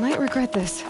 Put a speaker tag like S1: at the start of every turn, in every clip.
S1: Might regret this.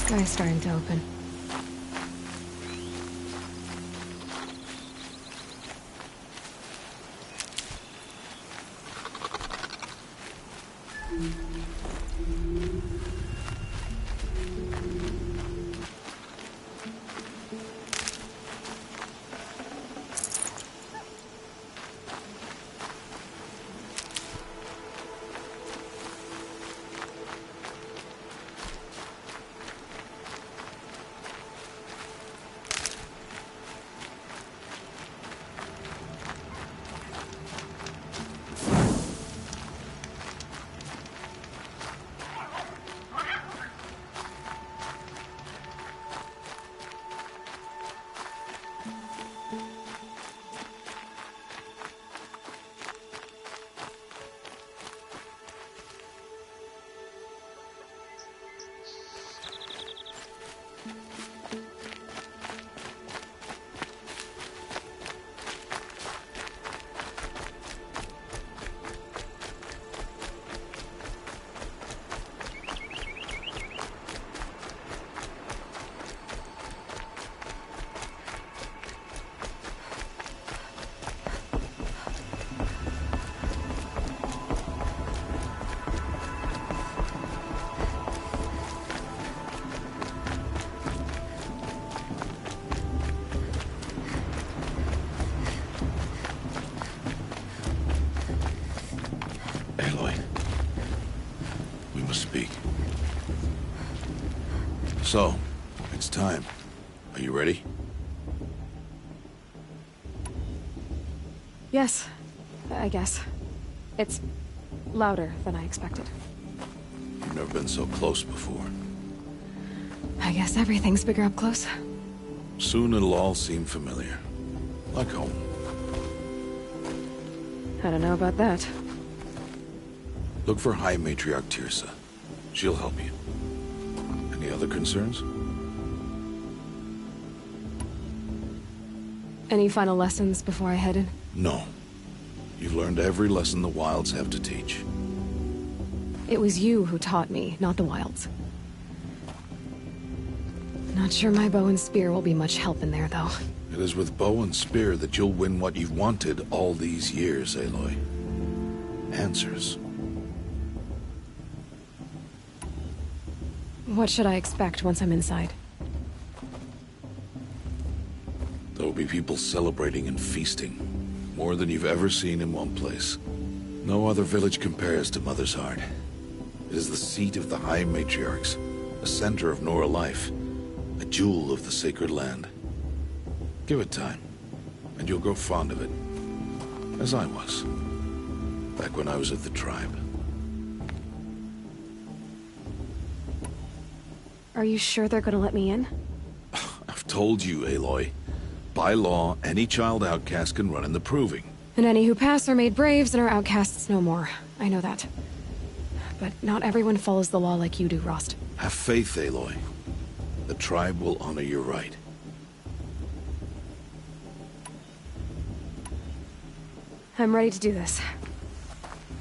S1: Sky's starting to open.
S2: So, it's time. Are you ready?
S1: Yes, I guess. It's louder than I expected.
S2: You've never been so close before.
S1: I guess everything's bigger up close.
S2: Soon it'll all seem familiar. Like home.
S1: I don't know about that.
S2: Look for High Matriarch Teersa. She'll help you. Any other concerns?
S1: Any final lessons before I head in?
S2: No. You've learned every lesson the Wilds have to teach.
S1: It was you who taught me, not the Wilds. Not sure my bow and spear will be much help in there, though.
S2: It is with bow and spear that you'll win what you've wanted all these years, Aloy. Answers.
S1: What should I expect once I'm inside?
S2: There will be people celebrating and feasting. More than you've ever seen in one place. No other village compares to Mother's Heart. It is the seat of the High Matriarchs, a center of Nora life, a jewel of the sacred land. Give it time, and you'll grow fond of it. As I was, back when I was of the tribe.
S1: Are you sure they're gonna let me in?
S2: I've told you, Aloy. By law, any child outcast can run in the Proving.
S1: And any who pass are made braves and are outcasts no more. I know that. But not everyone follows the law like you do, Rost.
S2: Have faith, Aloy. The tribe will honor your right.
S1: I'm ready to do this.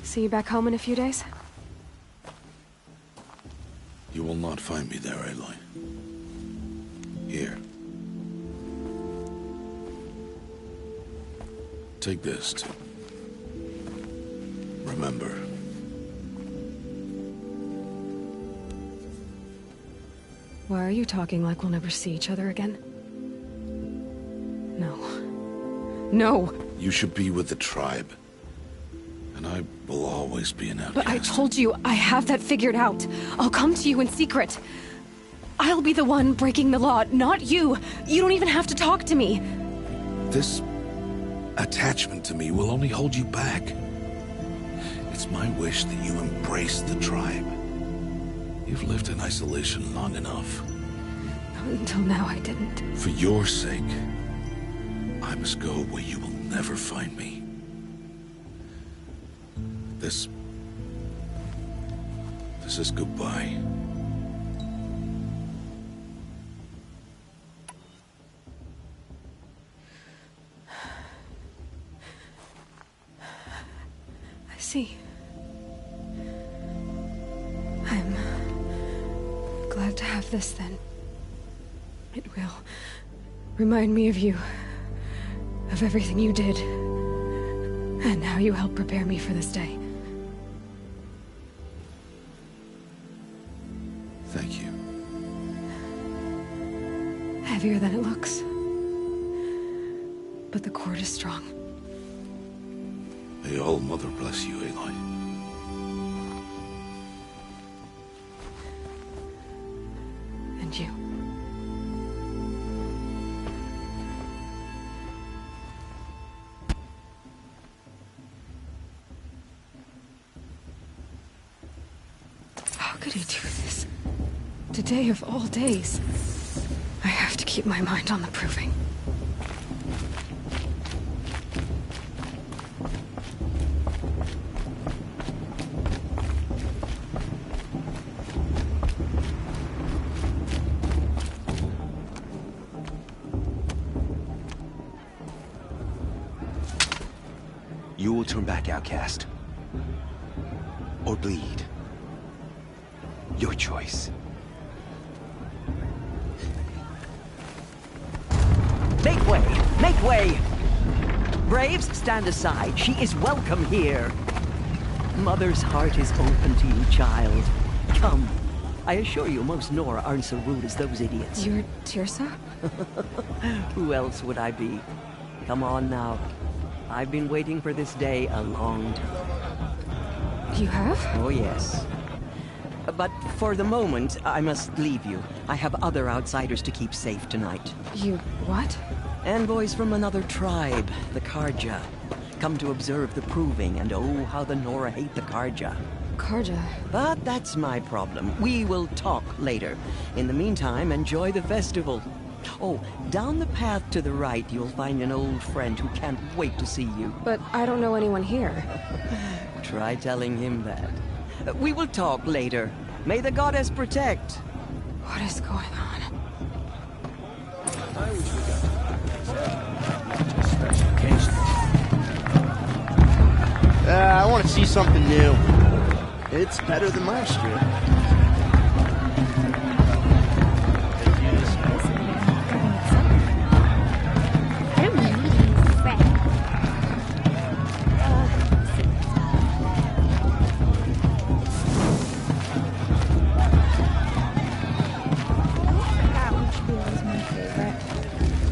S1: See you back home in a few days?
S2: You will not find me there, Aloy. Here. Take this to remember.
S1: Why are you talking like we'll never see each other again? No. No!
S2: You should be with the tribe. And I will always be an outcast.
S1: But I told you, I have that figured out. I'll come to you in secret. I'll be the one breaking the law, not you. You don't even have to talk to me.
S2: This attachment to me will only hold you back. It's my wish that you embrace the tribe. You've lived in isolation long enough.
S1: Until now, I didn't.
S2: For your sake, I must go where you will never find me. This is goodbye.
S1: I see. I'm glad to have this then. It will remind me of you, of everything you did, and how you helped prepare me for this day.
S2: Thank you.
S1: Heavier than it looks. But the cord is strong.
S2: May All Mother bless you, Aloy.
S1: And you. How could he do this? Today of all days. I have to keep my mind on the Proving.
S3: You will turn back, outcast. Or bleed. Your choice.
S4: Make way! Make way! Braves, stand aside. She is welcome here. Mother's heart is open to you, child. Come. I assure you, most Nora aren't so rude as those idiots.
S1: You're Teersa?
S4: Who else would I be? Come on now. I've been waiting for this day a long time.
S1: You have?
S4: Oh, yes. But for the moment, I must leave you. I have other outsiders to keep safe tonight.
S1: You what?
S4: Envoys from another tribe, the Carja. Come to observe the Proving, and oh, how the Nora hate the Carja.
S1: Carja.
S4: But that's my problem. We will talk later. In the meantime, enjoy the festival. Oh, down the path to the right, you'll find an old friend who can't wait to see you.
S1: But I don't know anyone here.
S4: Try telling him that. We will talk later. May the goddess protect.
S1: What is going on?
S5: I want to see something new. It's better than last year.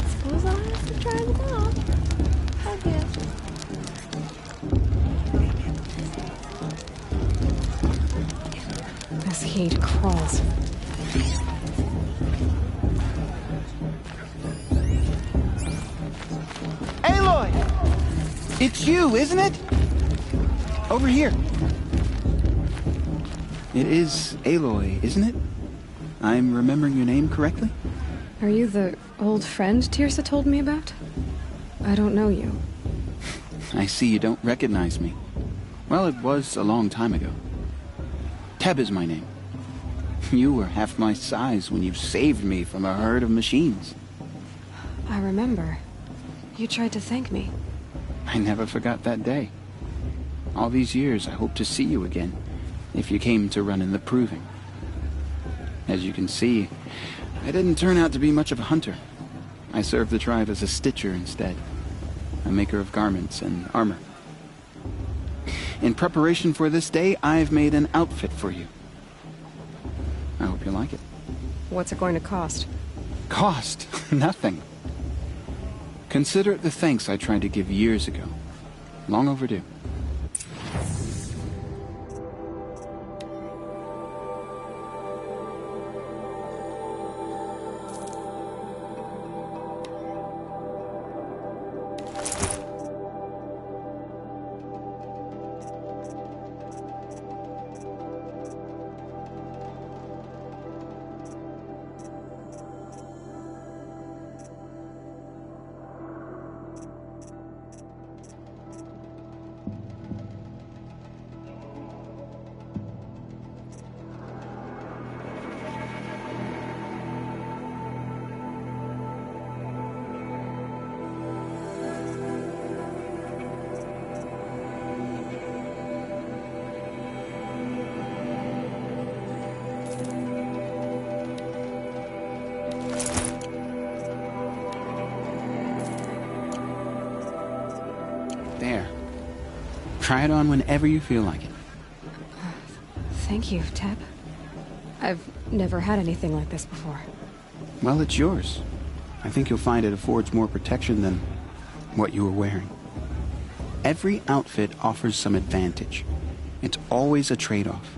S6: Suppose I'll have to try
S1: hate crawls.
S6: Aloy! It's you, isn't it? Over here. It is Aloy, isn't it? I'm remembering your name correctly?
S1: Are you the old friend Tirsa told me about? I don't know you.
S6: I see you don't recognize me. Well, it was a long time ago. Teb is my name. You were half my size when you saved me from a herd of machines.
S1: I remember. You tried to thank me.
S6: I never forgot that day. All these years, I hope to see you again, if you came to run in the Proving. As you can see, I didn't turn out to be much of a hunter. I served the tribe as a stitcher instead, a maker of garments and armor. In preparation for this day, I've made an outfit for you. I hope you like it.
S1: What's it going to cost?
S6: Cost? Nothing. Consider it the thanks I tried to give years ago. Long overdue. There. Try it on whenever you feel like it.
S1: Thank you, Teb. I've never had anything like this before.
S6: Well, it's yours. I think you'll find it affords more protection than what you were wearing. Every outfit offers some advantage. It's always a trade-off.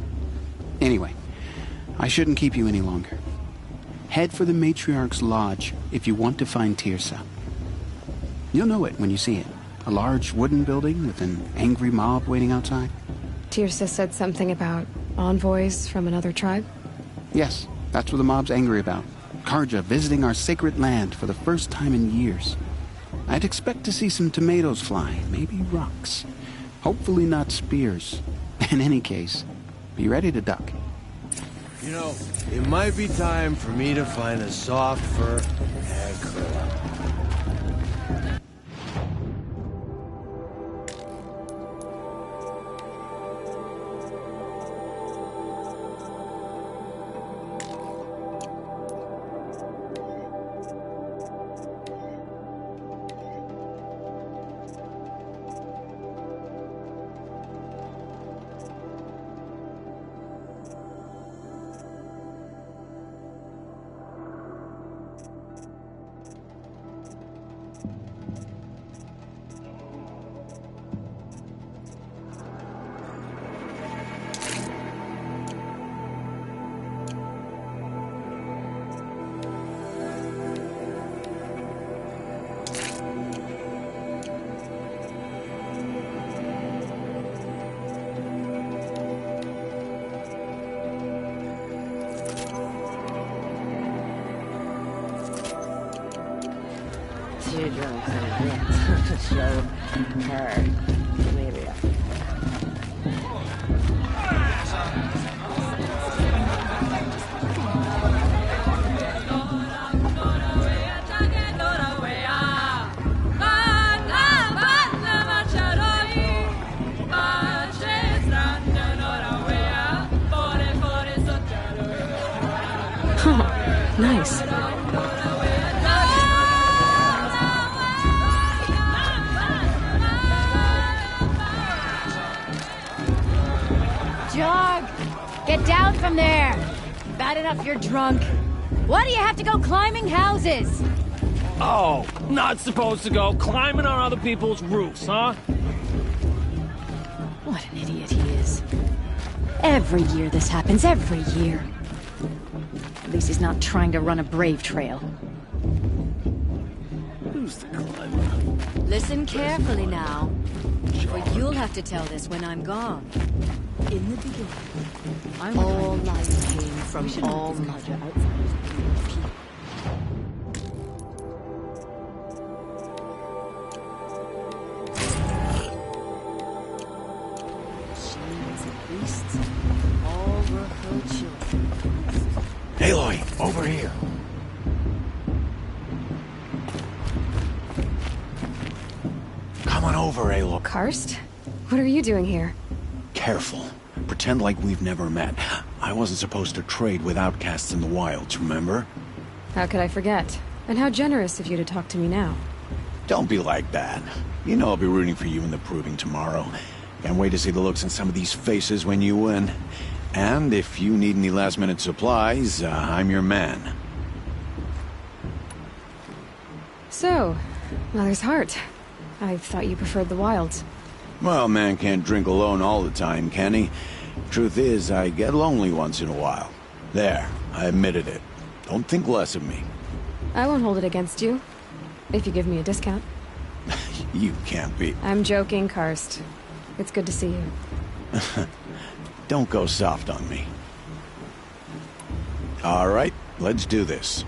S6: Anyway, I shouldn't keep you any longer. Head for the Matriarch's Lodge if you want to find Tirsa. You'll know it when you see it. A large wooden building with an angry mob waiting outside.
S1: Tirsa said something about envoys from another tribe?
S6: Yes, that's what the mob's angry about. Carja visiting our sacred land for the first time in years. I'd expect to see some tomatoes fly, maybe rocks. Hopefully not spears. In any case, be ready to duck.
S7: You know, it might be time for me to find a soft fur and curl up.
S8: Too drunk for this to show her. Maybe.
S1: Nice.
S9: Jog! Get down from there! Bad enough you're drunk. Why do you have to go climbing houses?
S10: Oh, not supposed to go climbing on other people's roofs, huh?
S9: What an idiot he is. Every year this happens, every year. At least he's not trying to run a brave trail.
S7: Who's the climber?
S9: Listen carefully now, for you'll have to tell this when I'm gone. In the beginning, all life came from all mother. All were her children.
S2: Aloy, over here. Come on over, Aloy.
S1: Karst? What are you doing here?
S2: Careful. Pretend like we've never met. I wasn't supposed to trade with outcasts in the wilds, remember?
S1: How could I forget? And how generous of you to talk to me now.
S2: Don't be like that. You know I'll be rooting for you in the proving tomorrow. Can't wait to see the looks on some of these faces when you win. And if you need any last-minute supplies, I'm your man.
S1: So, Mother's Heart. I thought you preferred the wilds.
S2: Well, man can't drink alone all the time, can he? Truth is, I get lonely once in a while. There, I admitted it. Don't think less of me.
S1: I won't hold it against you. If you give me a discount.
S2: You can't be...
S1: I'm joking, Karst. It's good to see you.
S2: Don't go soft on me. All right, let's do this.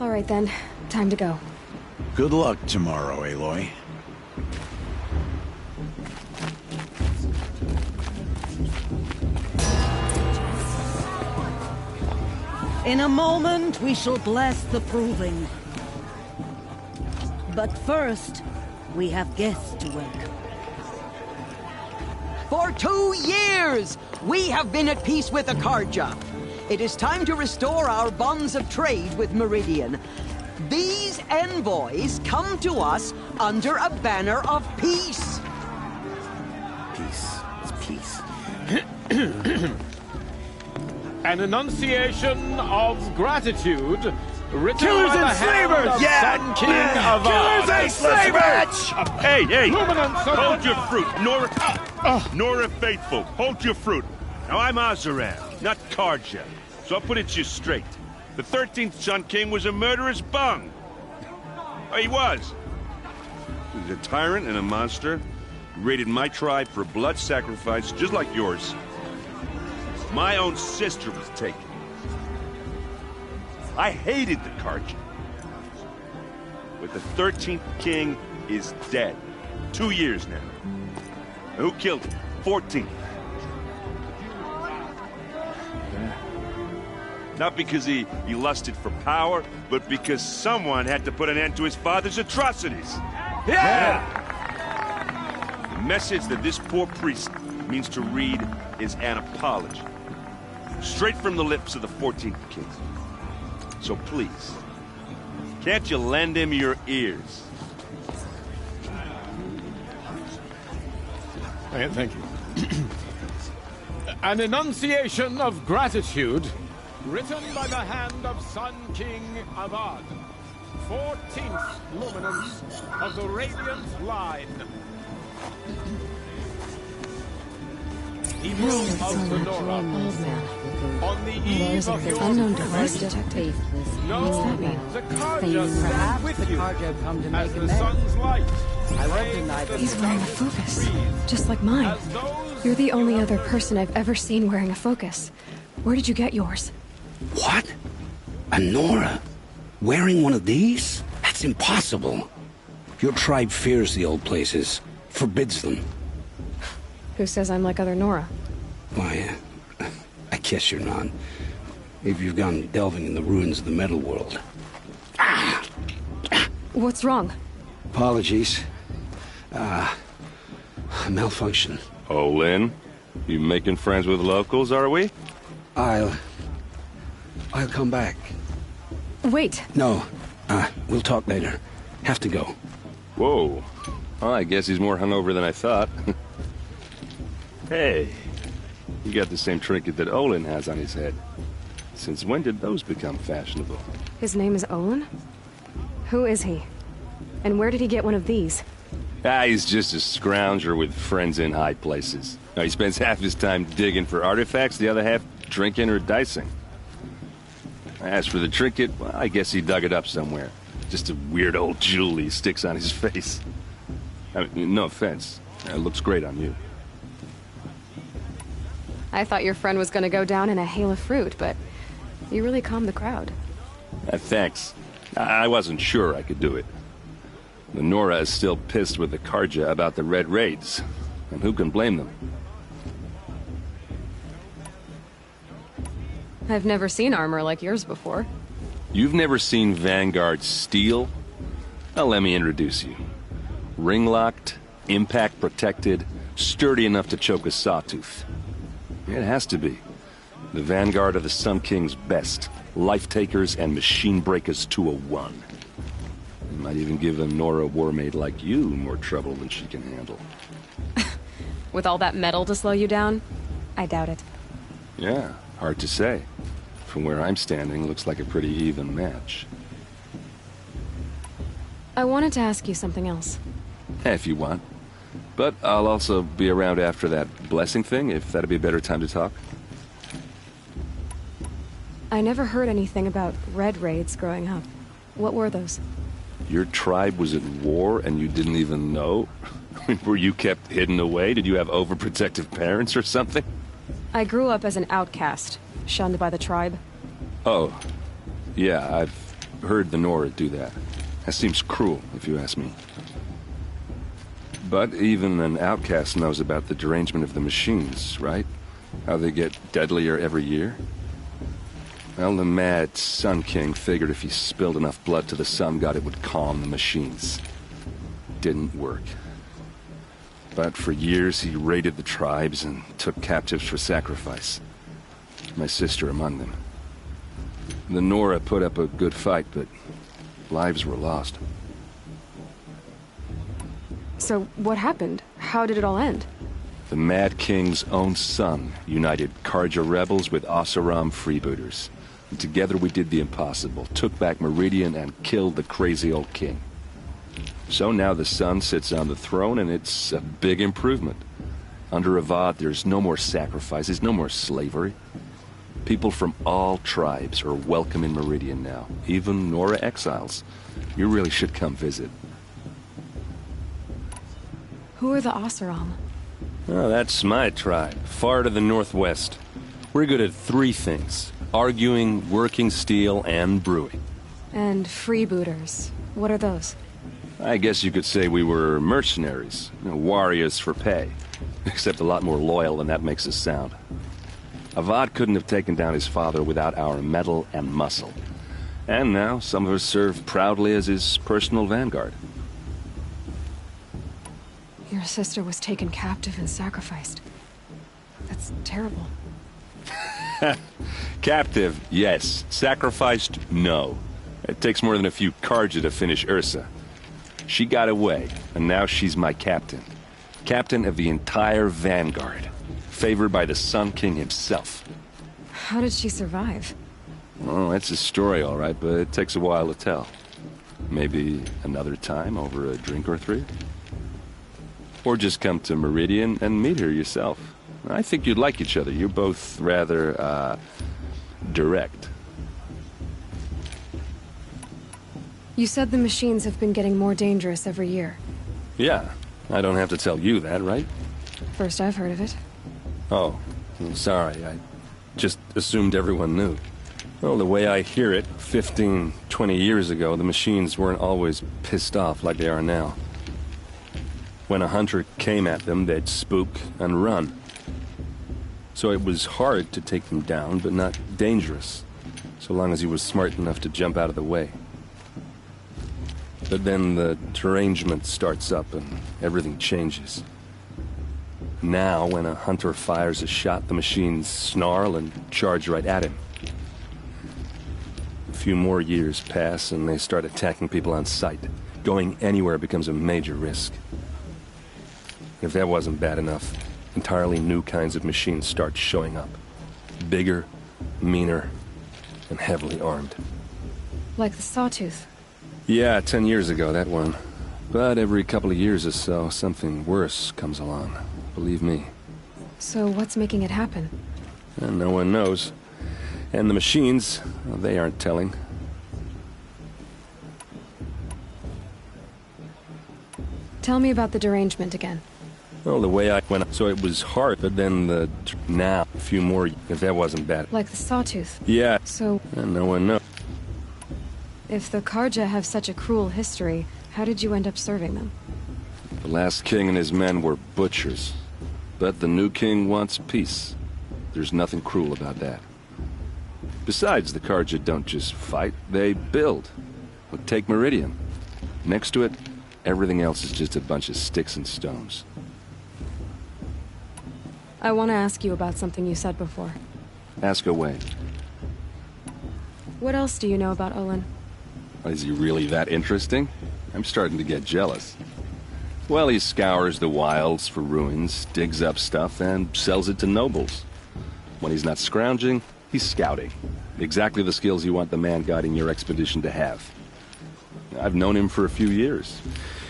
S1: All right then, time to go.
S2: Good luck tomorrow, Aloy.
S11: In a moment, we shall bless the proving. But first, we have guests to welcome.
S4: For 2 years, we have been at peace with Akarja. It is time to restore our bonds of trade with Meridian. These envoys come to us under a banner of peace.
S5: Peace. It's peace.
S10: An enunciation of gratitude written
S7: Killers
S10: by the
S7: and
S10: hand
S7: slavers!
S10: of
S5: Yeah,
S10: San King Avad.
S12: Hey,
S10: Luminance of
S12: hold your fruit. Nora Faithful, hold your fruit. Now, I'm Oseram, not Carja, so I'll put it to you straight. The 13th Sun King was a murderous bung. Oh, he was. He was a tyrant and a monster. He raided my tribe for blood sacrifice, just like yours. My own sister was taken. I hated the Carja. But the 13th King is dead. 2 years now. And who killed him? 14th. Not because he lusted for power, but because someone had to put an end to his father's atrocities. Yeah! The message that this poor priest means to read is an apology. Straight from the lips of the 14th King. So please, can't you lend him your ears?
S10: Thank you. An enunciation of gratitude written by the hand of Sun King Avad, 14th luminance of the Radiant Line. People of the Nora, on the eve of your
S1: unknown device
S8: detected.
S10: know the Carja stand with you as the sun's light.
S1: He's wearing a focus, just like mine. You're the only other person I've ever seen wearing a focus. Where did you get yours?
S13: What? A Nora? Wearing one of these? That's impossible. Your tribe fears the old places, forbids them.
S1: Who says I'm like other Nora?
S13: Why, I guess you're not. If you've gone delving in the ruins of the metal world.
S1: What's wrong?
S13: Apologies. Malfunction.
S12: Oh, Lynn? You making friends with locals, are we?
S13: I'll come back.
S1: Wait.
S13: No. We'll talk later. Have to go.
S12: Whoa. Well, I guess he's more hungover than I thought. Hey. You got the same trinket that Olin has on his head. Since when did those become fashionable?
S1: His name is Olin? Who is he? And where did he get one of these?
S12: He's just a scrounger with friends in high places. Now, he spends half his time digging for artifacts, the other half drinking or dicing. As for the trinket, well, I guess he dug it up somewhere. Just a weird old jewel he sticks on his face. I mean, no offense. It looks great on you.
S1: I thought your friend was gonna go down in a hail of fruit, but you really calmed the crowd.
S12: Thanks. I wasn't sure I could do it. The Nora is still pissed with the Carja about the Red Raids, and who can blame them?
S1: I've never seen armor like yours before.
S12: You've never seen Vanguard steel? Well, let me introduce you. Ring-locked, impact-protected, sturdy enough to choke a sawtooth. It has to be. The Vanguard of the Sun King's best. Life-takers and machine-breakers to a one. You might even give a Nora warmaid like you more trouble than she can handle.
S1: With all that metal to slow you down? I doubt it.
S12: Yeah, hard to say. From where I'm standing, looks like a pretty even match.
S1: I wanted to ask you something else.
S12: If you want. But I'll also be around after that blessing thing, if that'd be a better time to talk.
S1: I never heard anything about Red Raids growing up. What were those?
S12: Your tribe was at war and you didn't even know? Were you kept hidden away? Did you have overprotective parents or something?
S1: I grew up as an outcast, shunned by the tribe.
S12: Oh. Yeah, I've heard the Nora do that. That seems cruel, if you ask me. But even an outcast knows about the derangement of the machines, right? How they get deadlier every year? Well, the mad Sun King figured if he spilled enough blood to the Sun God, it would calm the machines. Didn't work. But for years, he raided the tribes and took captives for sacrifice. My sister among them. The Nora put up a good fight, but lives were lost.
S1: So, what happened? How did it all end?
S12: The Mad King's own son united Carja rebels with Oseram freebooters. And together we did the impossible, took back Meridian and killed the crazy old king. So now the Sun sits on the throne, and it's a big improvement. Under Avad, there's no more sacrifices, no more slavery. People from all tribes are welcome in Meridian now, even Nora exiles. You really should come visit.
S1: Who are the Oseram?
S12: Oh, that's my tribe, far to the northwest. We're good at 3 things: arguing, working steel, and brewing.
S1: And freebooters. What are those?
S12: I guess you could say we were mercenaries, warriors for pay. Except a lot more loyal than that makes us sound. Avad couldn't have taken down his father without our metal and muscle. And now some of us serve proudly as his personal vanguard.
S1: Your sister was taken captive and sacrificed. That's terrible.
S12: Captive, yes. Sacrificed, no. It takes more than a few Carja to finish Ursa. She got away, and now she's my captain. Captain of the entire Vanguard. Favored by the Sun King himself.
S1: How did she survive?
S12: Oh, that's a story, all right, but it takes a while to tell. Maybe another time over a drink or 3? Or just come to Meridian and meet her yourself. I think you'd like each other. You're both rather, direct.
S1: You said the machines have been getting more dangerous every year.
S12: Yeah, I don't have to tell you that, right?
S1: First I've heard of it.
S12: Oh, I'm sorry. I just assumed everyone knew. Well, the way I hear it, 15, 20 years ago, the machines weren't always pissed off like they are now. When a hunter came at them, they'd spook and run. So it was hard to take them down, but not dangerous, so long as he was smart enough to jump out of the way. But then the derangement starts up and everything changes. Now, when a hunter fires a shot, the machines snarl and charge right at him. A few more years pass and they start attacking people on sight. Going anywhere becomes a major risk. If that wasn't bad enough, entirely new kinds of machines start showing up. Bigger, meaner, and heavily armed.
S1: Like the Sawtooth.
S12: Yeah, 10 years ago, that one. But every couple of years or so, something worse comes along. Believe me.
S1: So what's making it happen?
S12: And no one knows. And the machines, well, they aren't telling.
S1: Tell me about the derangement again.
S12: Well, the way I went, so it was hard, but then now, a few more, if that wasn't bad.
S1: Like the Sawtooth.
S12: Yeah.
S1: So...
S12: And no one knows.
S1: If the Carja have such a cruel history, how did you end up serving them?
S12: The last king and his men were butchers. But the new king wants peace. There's nothing cruel about that. Besides, the Carja don't just fight, they build. Look, take Meridian. Next to it, everything else is just a bunch of sticks and stones.
S1: I want to ask you about something you said before.
S12: Ask away.
S1: What else do you know about Olin?
S12: Is he really that interesting? I'm starting to get jealous. Well, he scours the wilds for ruins, digs up stuff, and sells it to nobles. When he's not scrounging, he's scouting. Exactly the skills you want the man guiding your expedition to have. I've known him for a few years.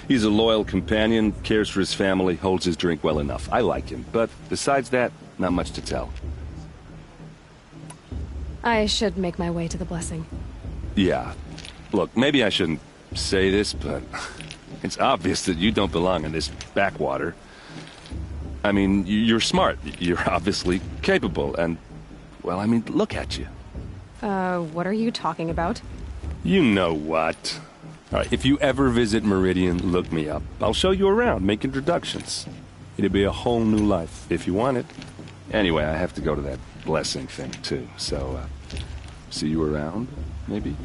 S12: He's a loyal companion, cares for his family, holds his drink well enough. I like him, but besides that, not much to tell.
S1: I should make my way to the blessing.
S12: Yeah. Look, maybe I shouldn't say this, but it's obvious that you don't belong in this backwater. I mean, you're smart. You're obviously capable, and, well, I mean, look at you.
S1: What are you talking about?
S12: You know what. All right, if you ever visit Meridian, look me up. I'll show you around, make introductions. It'll be a whole new life, if you want it. Anyway, I have to go to that blessing thing, too, so, see you around, maybe?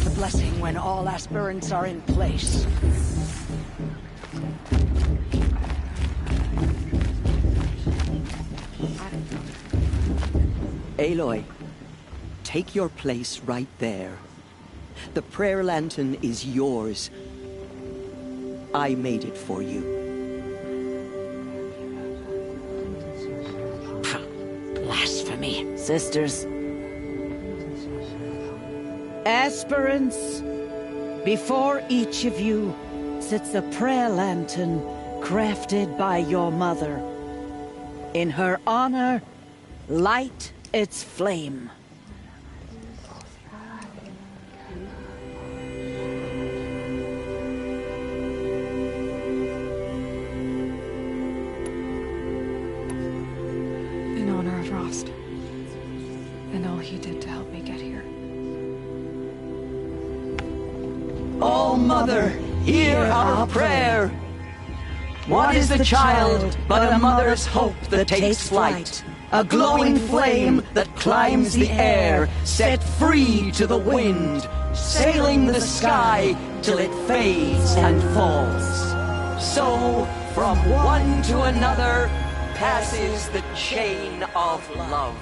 S11: the blessing when all aspirants are in place.
S4: Aloy, take your place right there. The prayer lantern is yours. I made it for you.
S11: Blasphemy. Sisters. Aspirants, before each of you sits a prayer lantern crafted by your mother. In her honor, light its flame.
S1: In honor of Rost. And all he did to help me get here.
S4: Oh, Mother, hear our prayer! What is the child but a mother's hope that takes flight? A glowing flame that climbs the air, set free to the wind, sailing the sky till it fades and falls. So, from one to another, passes the chain of love.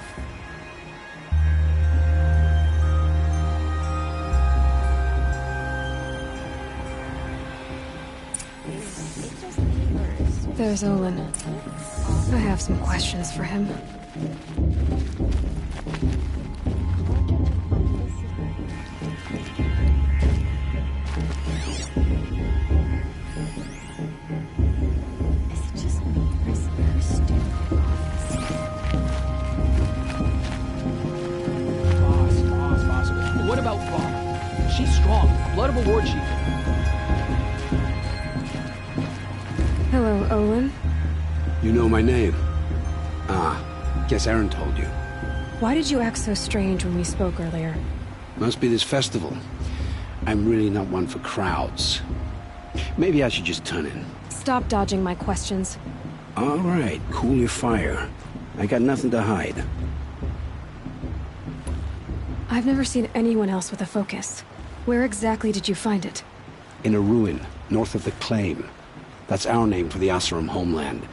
S1: There's Olin. I have some questions for him.
S14: Boss. What about Vara? She's strong. Blood of a war chief.
S1: Hello, Olin.
S13: You know my name? Ah, guess Aaron told you.
S1: Why did you act so strange when we spoke earlier?
S13: Must be this festival. I'm really not one for crowds. Maybe I should just turn in.
S1: Stop dodging my questions.
S13: All right, cool your fire. I got nothing to hide.
S1: I've never seen anyone else with a focus. Where exactly did you find it?
S13: In a ruin, north of the Claim. That's our name for the Oseram homeland.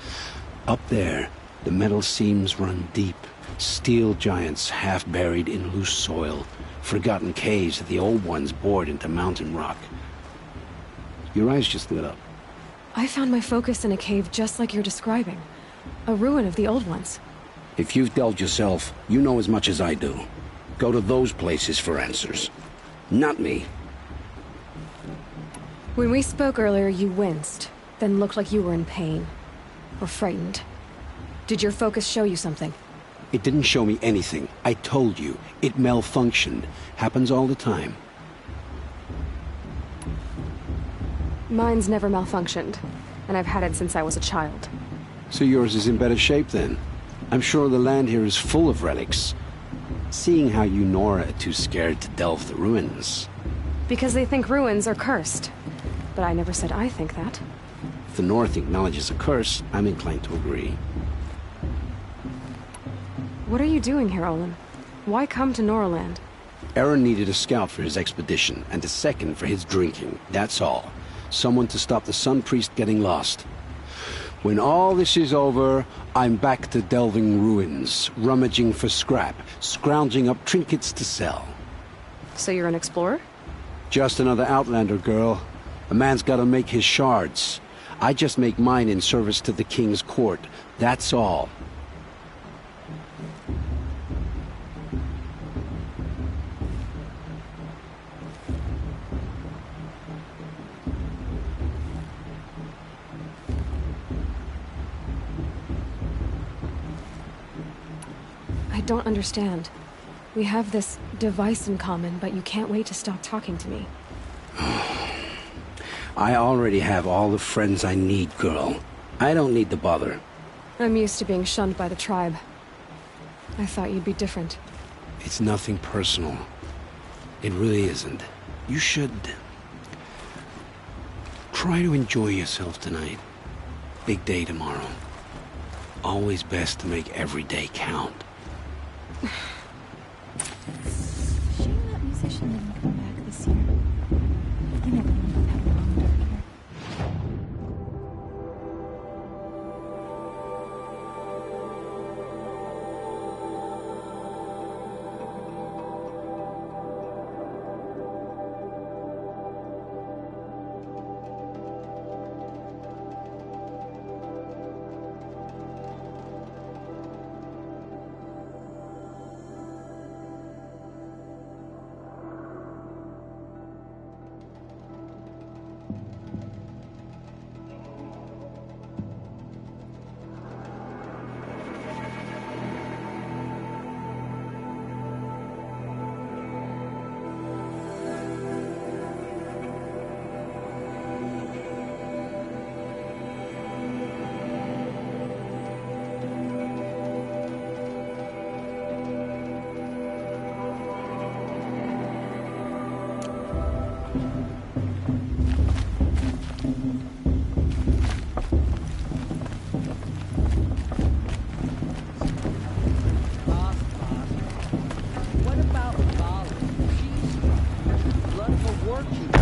S13: Up there, the metal seams run deep. Steel giants half buried in loose soil. Forgotten caves that the old ones bored into mountain rock. Your eyes just lit up.
S1: I found my focus in a cave just like you're describing. A ruin of the old ones.
S13: If you've delved yourself, you know as much as I do. Go to those places for answers. Not me.
S1: When we spoke earlier, you winced, then looked like you were in pain. Or frightened. Did your focus show you something?
S13: It didn't show me anything. I told you. It malfunctioned. Happens all the time.
S1: Mine's never malfunctioned, and I've had it since I was a child.
S13: So yours is in better shape then. I'm sure the land here is full of relics. Seeing how you Nora are too scared to delve the ruins.
S1: Because they think ruins are cursed. But I never said I think that.
S13: If the North acknowledges a curse, I'm inclined to agree.
S1: What are you doing here, Olin? Why come to Noraland?
S13: Aaron needed a scout for his expedition, and a second for his drinking. That's all. Someone to stop the Sun Priest getting lost. When all this is over, I'm back to delving ruins, rummaging for scrap, scrounging up trinkets to sell.
S1: So you're an explorer?
S13: Just another Outlander, girl. A man's gotta make his shards. I just make mine in service to the King's court. That's all.
S1: I don't understand. We have this device in common, but you can't wait to stop talking to me.
S13: I already have all the friends I need, girl. I don't need the bother.
S1: I'm used to being shunned by the tribe. I thought you'd be different.
S13: It's nothing personal. It really isn't. You should... try to enjoy yourself tonight. Big day tomorrow. Always best to make every day count.
S15: Shame that musician didn't come back this year.
S4: What about Molly? She's strong. Blood of a war keeper.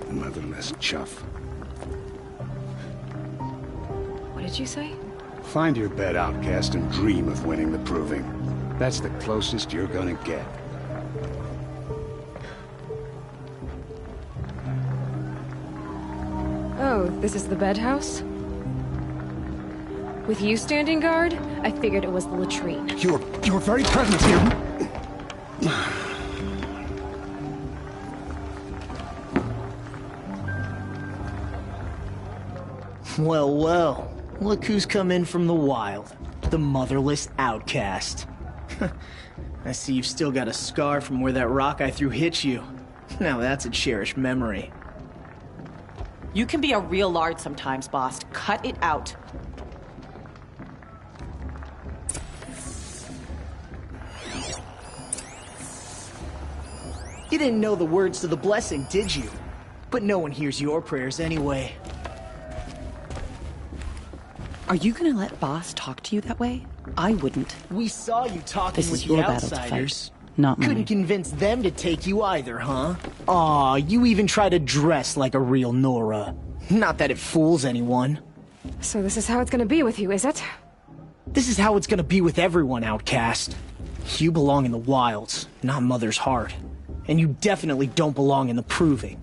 S13: Motherless chuff.
S1: What did you say?
S13: Find your bed, outcast, and dream of winning the proving. That's the closest you're gonna get.
S1: Oh, this is the bed house? With you standing guard, I figured it was the latrine.
S13: Your very presence here...
S15: Well, well. Look who's come in from the wild. The motherless outcast. I see you've still got a scar from where that rock I threw hit you. Now that's a cherished memory.
S16: You can be a real lard sometimes, boss. Cut it out.
S15: You didn't know the words to the blessing, did you? But no one hears your prayers anyway.
S16: Are you gonna let boss talk to you that way? I wouldn't.
S15: We saw you talking
S16: This
S15: with
S16: is
S15: the
S16: your battle to
S15: outsiders.
S16: fight, not mine.
S15: Couldn't convince them to take you either, huh? Aw, you even try to dress like a real Nora. Not that it fools anyone.
S1: So this is how it's gonna be with you, is it?
S15: This is how it's gonna be with everyone, outcast. You belong in the wilds, not Mother's Heart. And you definitely don't belong in the proving.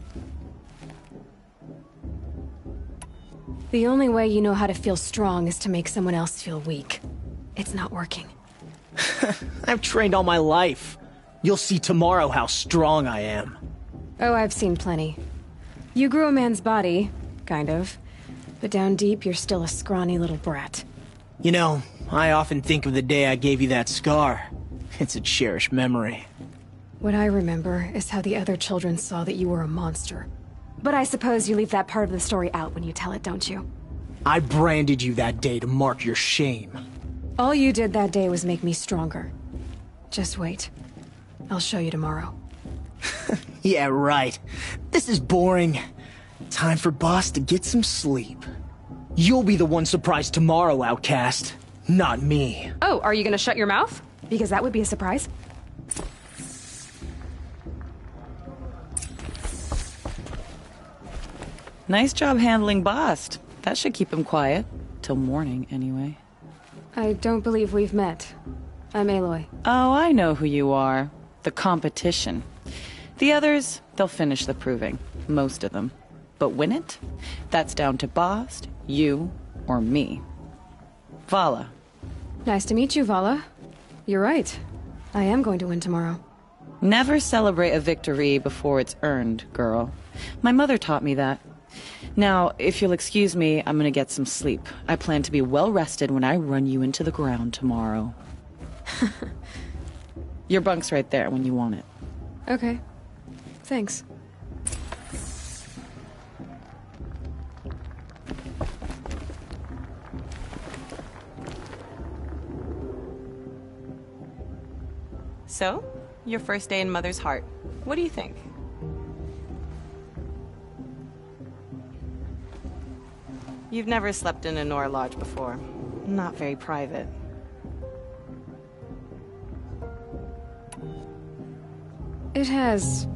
S1: The only way you know how to feel strong is to make someone else feel weak. It's not working.
S15: I've trained all my life. You'll see tomorrow how strong I am.
S1: Oh, I've seen plenty. You grew a man's body, kind of. But down deep, you're still a scrawny little brat.
S15: You know, I often think of the day I gave you that scar. It's a cherished memory.
S1: What I remember is how the other children saw that you were a monster. But I suppose you leave that part of the story out when you tell it, don't you?
S15: I branded you that day to mark your shame.
S1: All you did that day was make me stronger. Just wait. I'll show you tomorrow.
S15: Yeah, right. This is boring. Time for boss to get some sleep. You'll be the one surprised tomorrow, outcast. Not me.
S1: Oh, are you gonna shut your mouth? Because that would be a surprise.
S16: Nice job handling Bast. That should keep him quiet. Till morning, anyway.
S1: I don't believe we've met. I'm Aloy.
S16: Oh, I know who you are. The competition. The others, they'll finish the proving. Most of them. But win it? That's down to Bast, you, or me. Vala.
S1: Nice to meet you, Vala. You're right. I am going to win tomorrow.
S16: Never celebrate a victory before it's earned, girl. My mother taught me that. Now, if you'll excuse me, I'm gonna get some sleep. I plan to be well rested when I run you into the ground tomorrow. Your bunk's right there when you want it.
S1: Okay. Thanks.
S16: So, your first day in Mother's Heart. What do you think? You've never slept in a Nora lodge before. Not very private.
S1: It has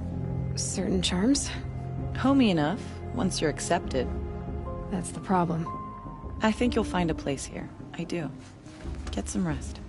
S1: certain charms.
S16: Homey enough, once you're accepted.
S1: That's the problem.
S16: I think you'll find a place here. I do. Get some rest.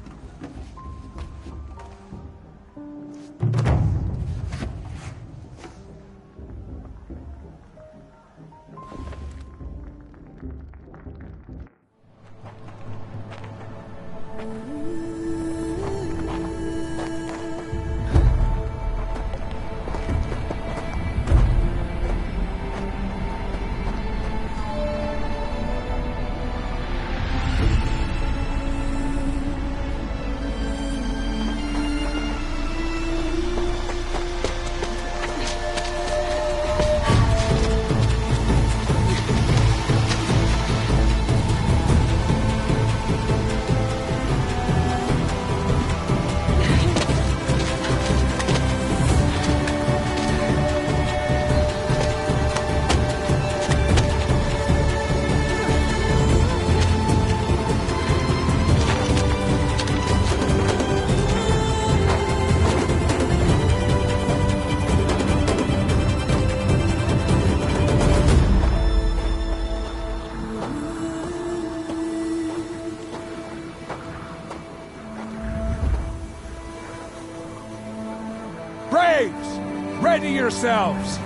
S17: Ready yourselves!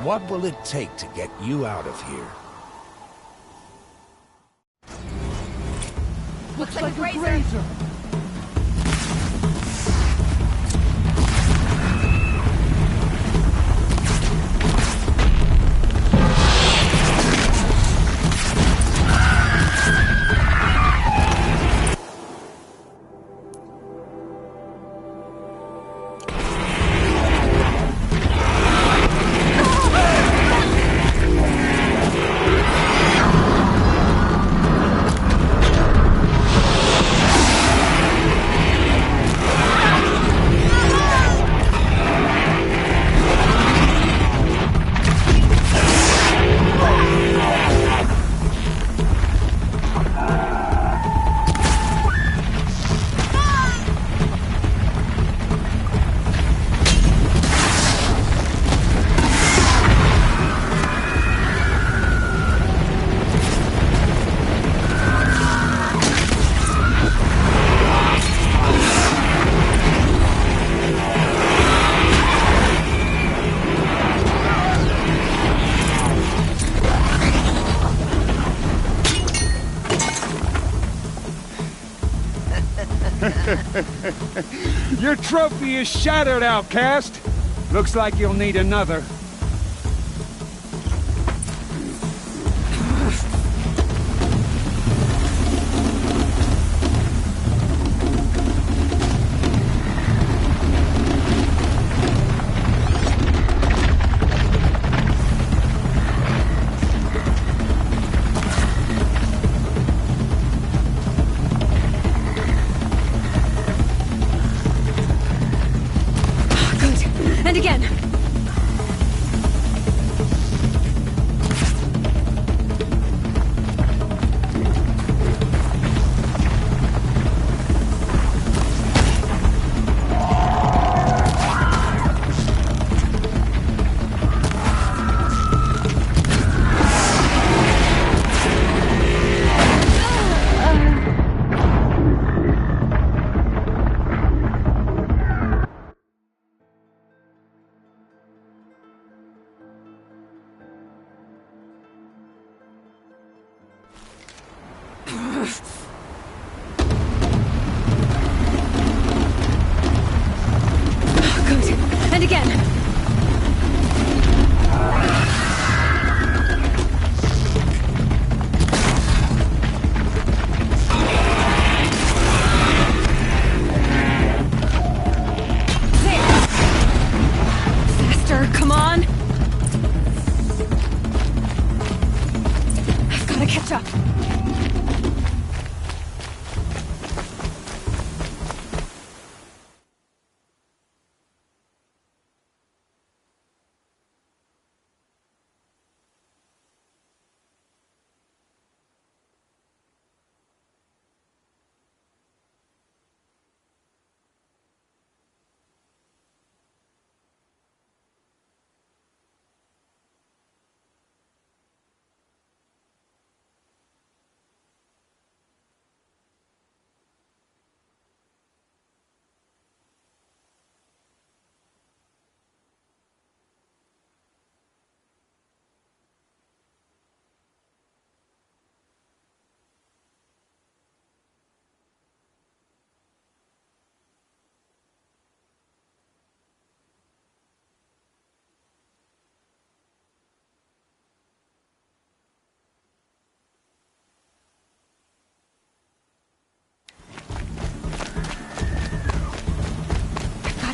S17: What will it take to get you out of here?
S11: Looks like a grazer!
S17: Your trophy is shattered, outcast. Looks like you'll need another.
S1: And again. Good. And again. Come on! I've gotta catch up.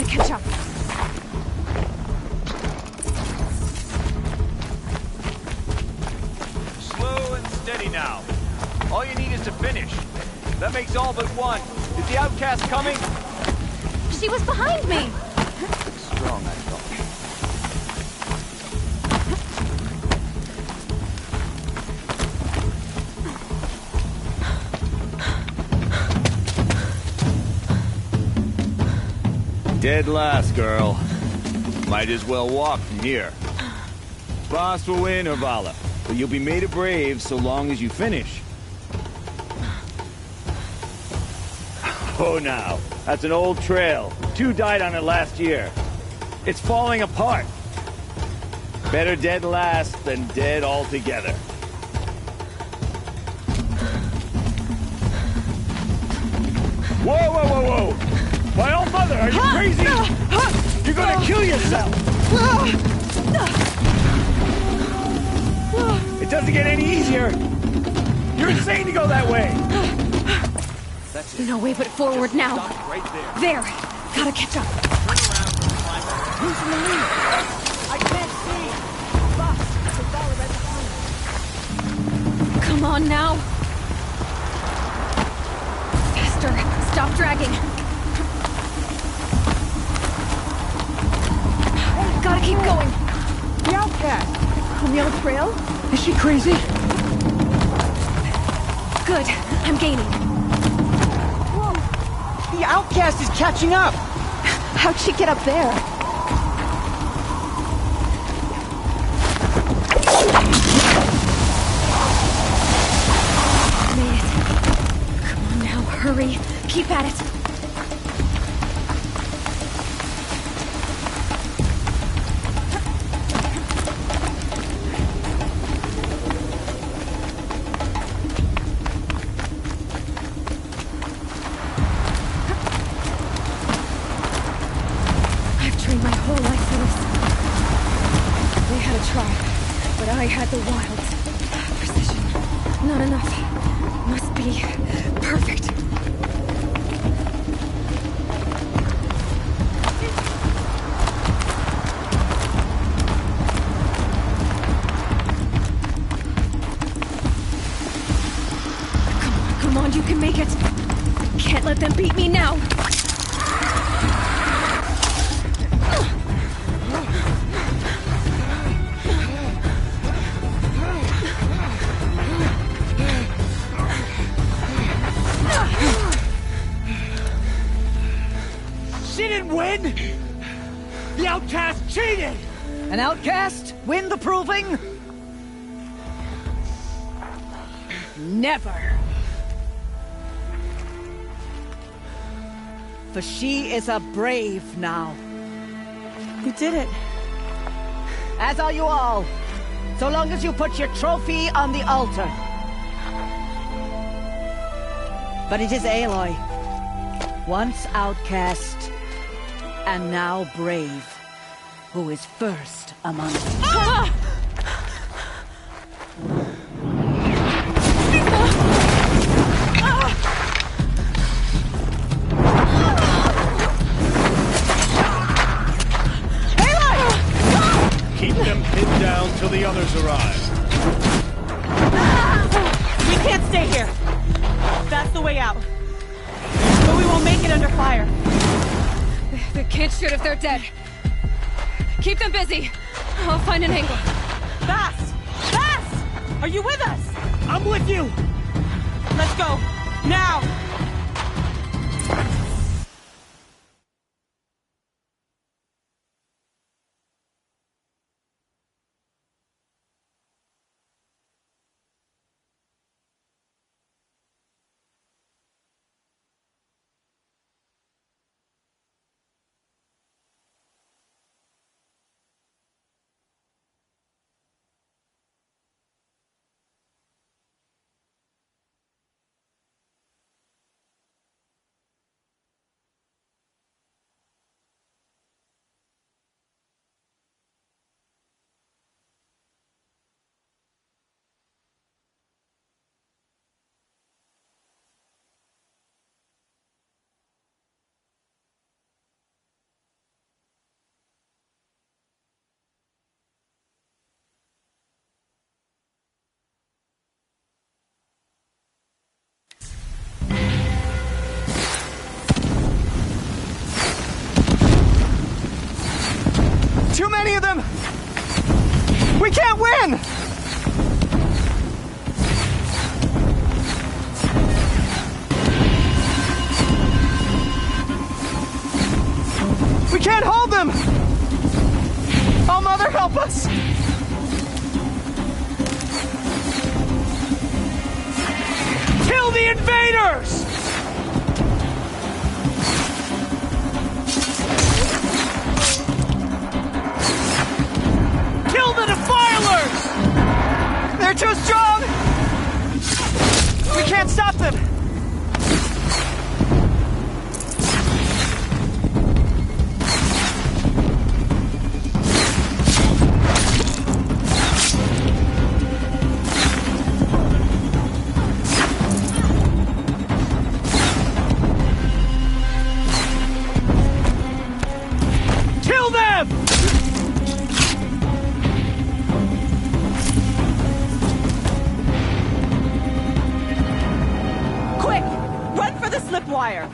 S1: Catch up.
S18: Slow and steady now. All you need is to finish. That makes all but one. Is the outcast coming?
S1: She was behind me.
S18: Strong, I thought. Dead last, girl. Might as well walk from here. Boss will win, Urvala, but you'll be made a brave so long as you finish. Oh, now. That's an old trail. 2 died on it last year. It's falling apart. Better dead last than dead altogether. Whoa, whoa, whoa, whoa! My old mother, are you crazy? You're gonna kill yourself! It doesn't get any easier! You're insane to go that way!
S1: That's no way but forward now.
S18: Right
S1: there. Gotta catch up.
S18: Who's in the lead? I can't see! Boss, the right behind.
S1: Come on now. Faster. Stop dragging. Gotta keep going.
S11: The outcast! On the old trail?
S14: Is she crazy?
S1: Good. I'm gaining.
S11: Whoa! The outcast is catching up!
S1: How'd she get up there? Made it. Come on now, hurry. Keep at it. I had the wilds. Precision. Not enough. Must be perfect. Come on, you can make it. Can't let them beat me now.
S11: The outcast cheated! An outcast? Win the proving? Never. For she is a brave now.
S16: You did it.
S11: As are you all. So long as you put your trophy on the altar. But it is Aloy. Once outcast, and now brave, who is first among us.
S18: Keep them pinned down till the others arrive.
S19: We can't stay here. That's the way out. But we won't make it under fire.
S1: They can't shoot if they're dead. Keep them busy. I'll find an angle.
S19: Fast! Fast! Are you with us?
S11: I'm with you!
S19: Let's go. Now!
S11: Too many of them! We can't win! We can't hold them! Oh, Mother, help us! Kill the invaders! Kill the defilers! They're too strong! We can't stop them! Kill them!
S19: Quick! Run for the slipwire!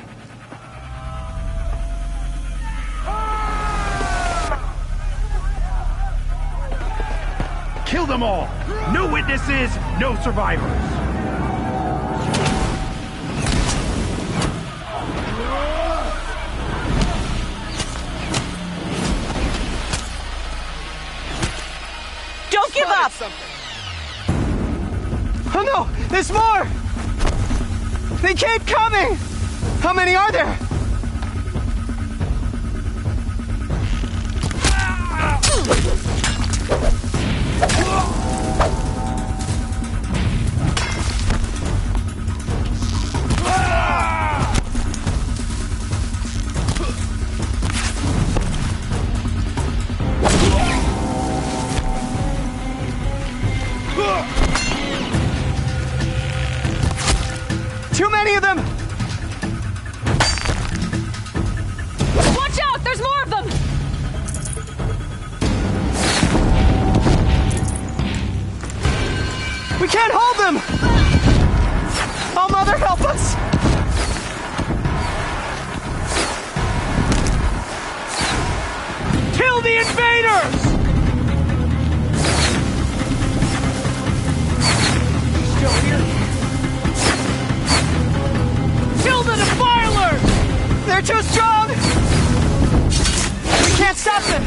S18: Kill them all! No witnesses, no survivors!
S19: Don't give up!
S11: Oh no! There's more! They keep coming! How many are there? Too many of them!
S1: Watch out! There's more of them!
S11: We can't hold them! Oh, Mother, help us! Kill the invaders! Still here? Kill the defilers! They're too strong! We can't stop them!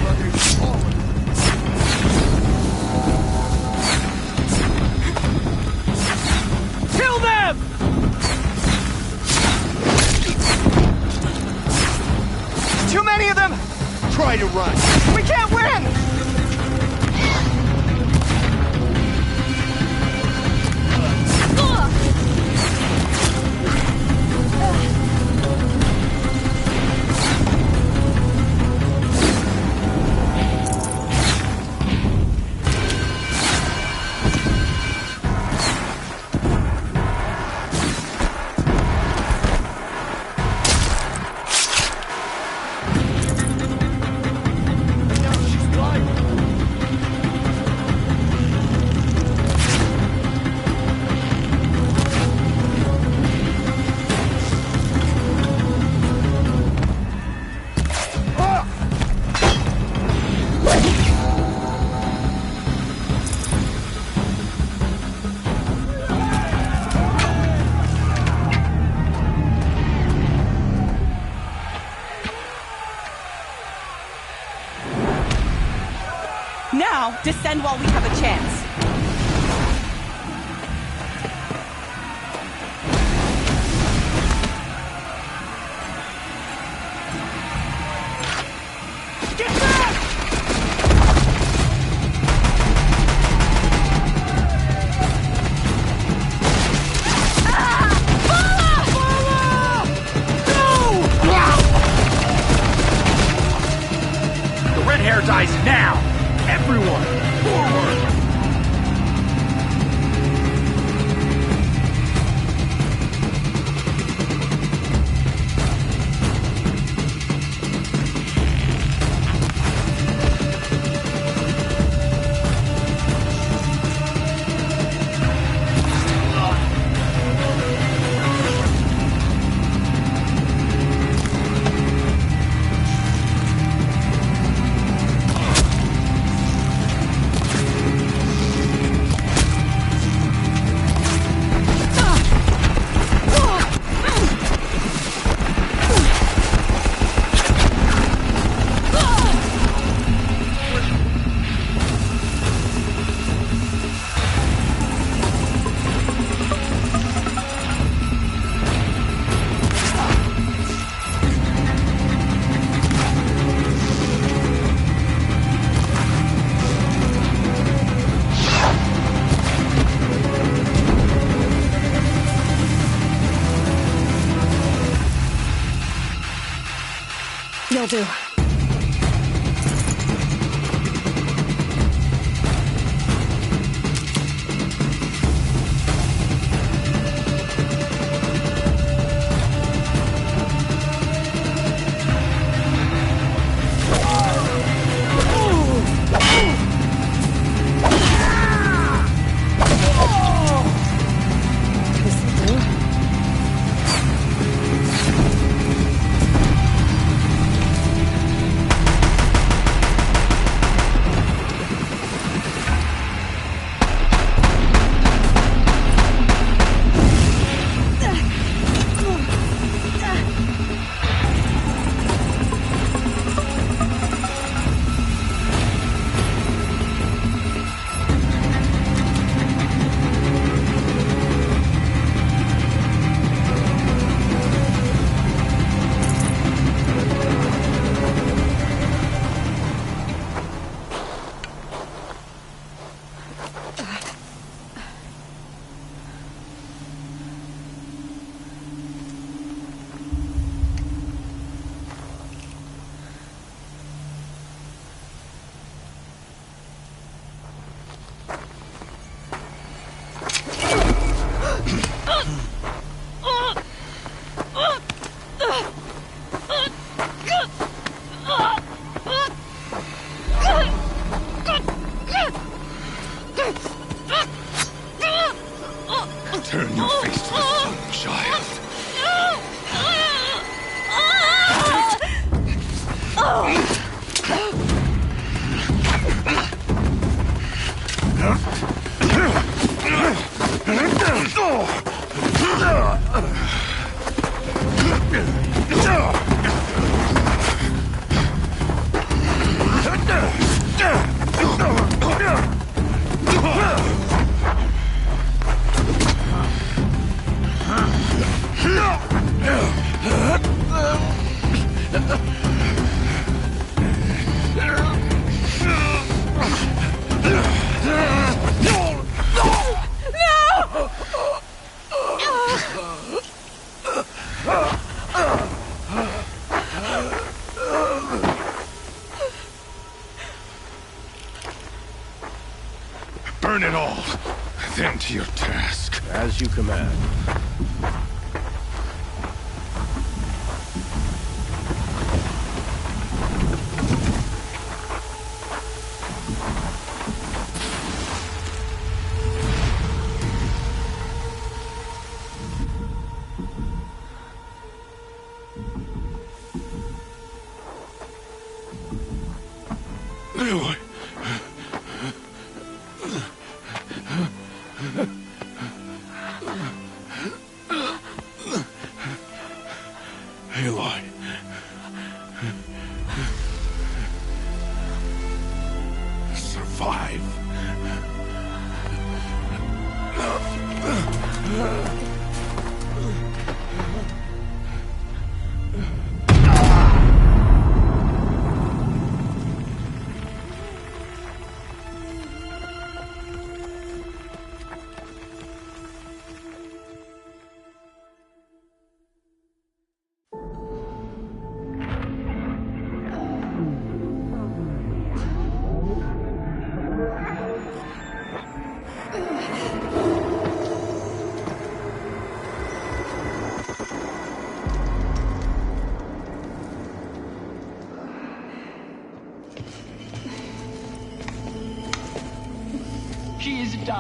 S11: Kill them! Too many of them!
S18: Try to run!
S11: We can't win!
S19: now. Descend while we have a chance.
S17: Dies now! Everyone, forward!
S1: You'll do.
S17: Turn your face to the sun, child. Burn it all, then to your task.
S7: As you command.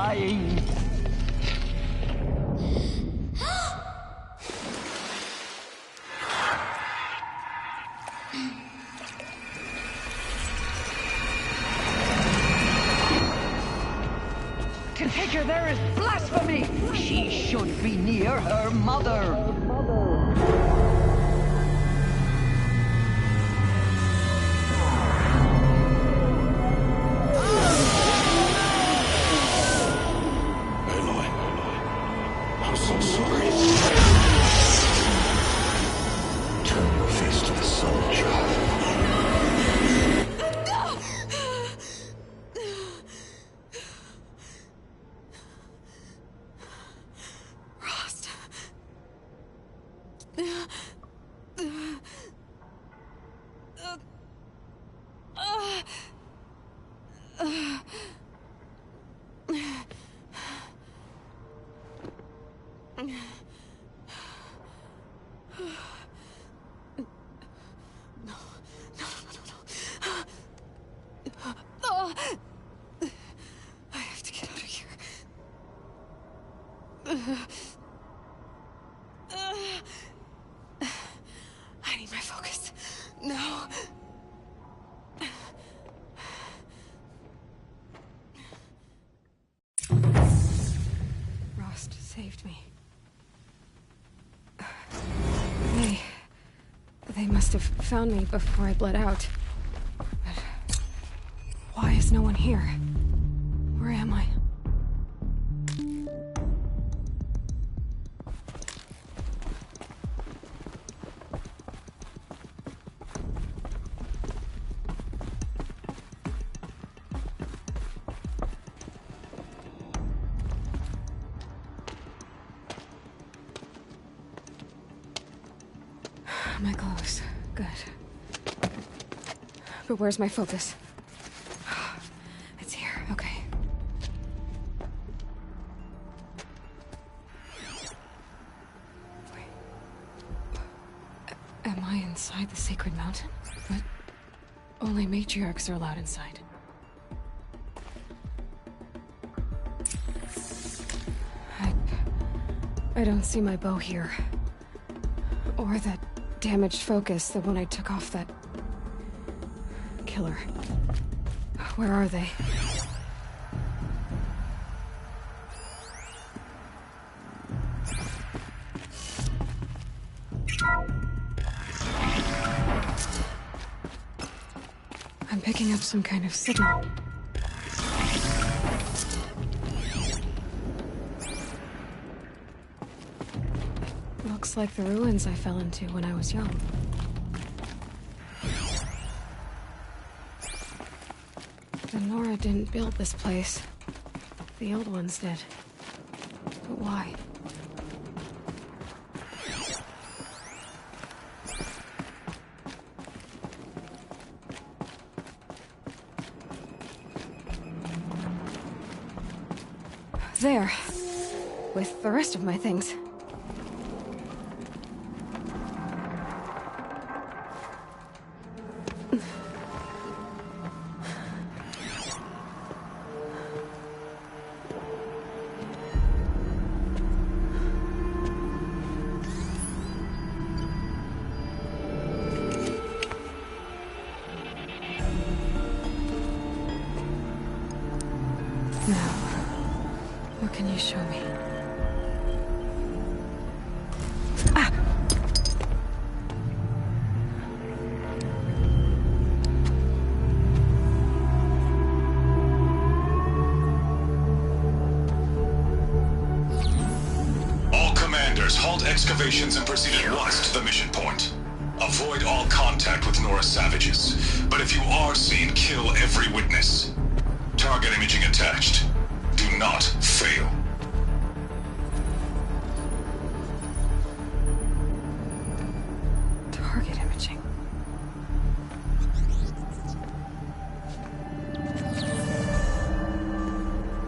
S4: dying. Configure, there is blasphemy! She should be near her mother.
S13: I'm so sorry. Turn your face to the sun, child.
S1: Rost. I have to get out of here. I need my focus. No. Rost saved me. They must have found me before I bled out. But why is no one here? Where am I? My clothes. Good. But where's my focus? It's here. Okay. Wait. Am I inside the sacred mountain? But only matriarchs are allowed inside. I don't see my bow here. Or that damaged focus, the one I took off that killer. Where are they? I'm picking up some kind of signal. Looks like the ruins I fell into when I was young. The Nora didn't build this place. The old ones did. But why? There. With the rest of my things. What can you show me? Ah!
S20: All commanders, halt excavations and proceed at once to the mission point. Avoid all contact with Nora savages, but if you are seen, kill every witness. Target imaging attached. Do not fail.
S1: Target imaging.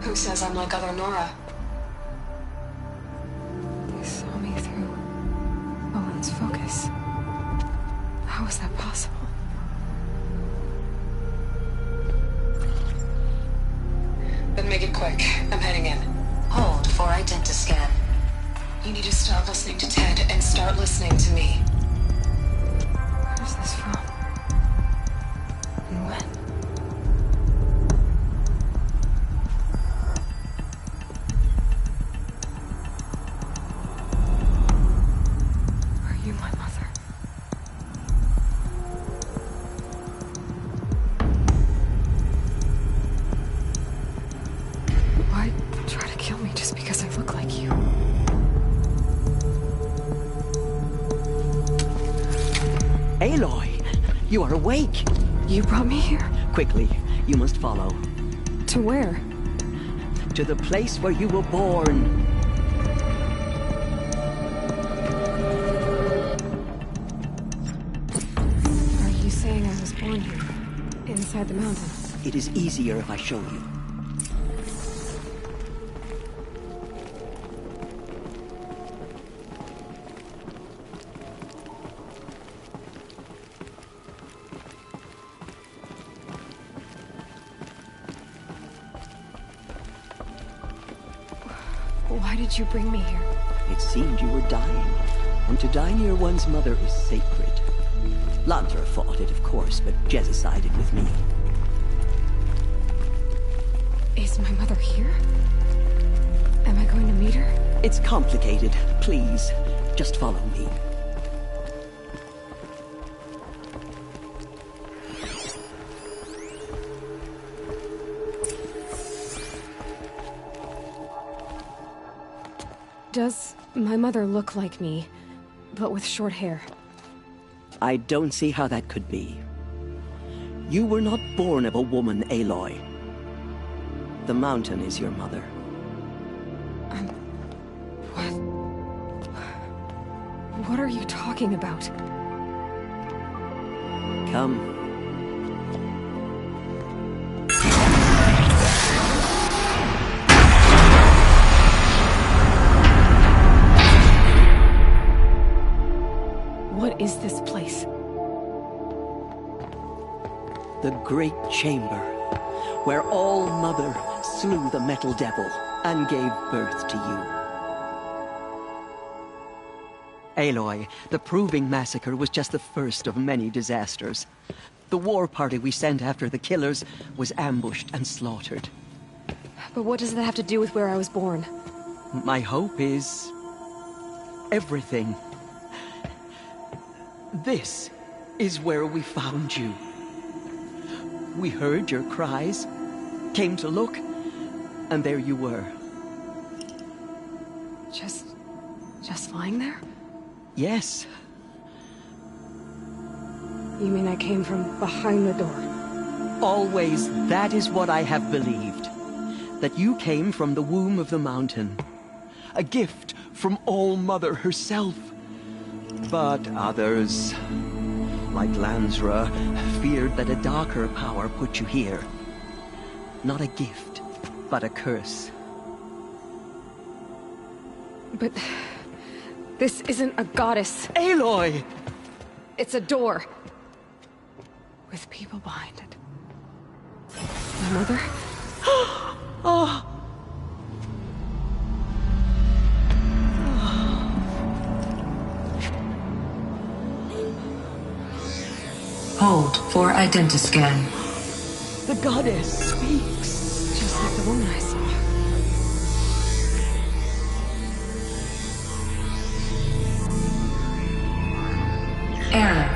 S1: Who says I'm like other Nora? They saw me through Owen's focus. How is that possible? Then make it quick. I'm heading in.
S21: You need to stop listening to Ted and start listening to me.
S1: Where's this from? And when? Are you my mother? Why try to kill me just because I look like you?
S4: Aloy, you are awake.
S1: You brought me here?
S4: Quickly, you must follow.
S1: To where?
S4: To the place where you were born.
S1: Are you saying I was born here? Inside the mountains?
S4: It is easier if I show you.
S1: Why did you bring me here?
S4: It seemed you were dying, and to die near one's mother is sacred. Lantra fought it, of course, but Jezza sided with me.
S1: Is my mother here? Am I going to meet her?
S4: It's complicated. Please, just follow me.
S1: Does my mother look like me, but with short hair?
S4: I don't see how that could be. You were not born of a woman, Aloy. The mountain is your mother.
S1: What are you talking about?
S4: Come.
S1: What is this place?
S4: The Great Chamber, where All Mother slew the Metal Devil and gave birth to you. Aloy, the Proving Massacre was just the first of many disasters. The war party we sent after the killers was ambushed and slaughtered.
S1: But what does that have to do with where I was born?
S4: My hope is everything. This is where we found you. We heard your cries, came to look, and there you were.
S1: Just lying there?
S4: Yes.
S1: You mean I came from behind the door?
S4: Always, that is what I have believed. That you came from the womb of the mountain. A gift from All Mother herself. But others, like Lansra, feared that a darker power put you here. Not a gift, but a curse.
S1: But this isn't a goddess.
S4: Aloy!
S1: It's a door. With people behind it. My mother?
S4: Oh!
S21: Hold for identiscan.
S4: The goddess speaks.
S1: Just like the woman I saw.
S21: Error.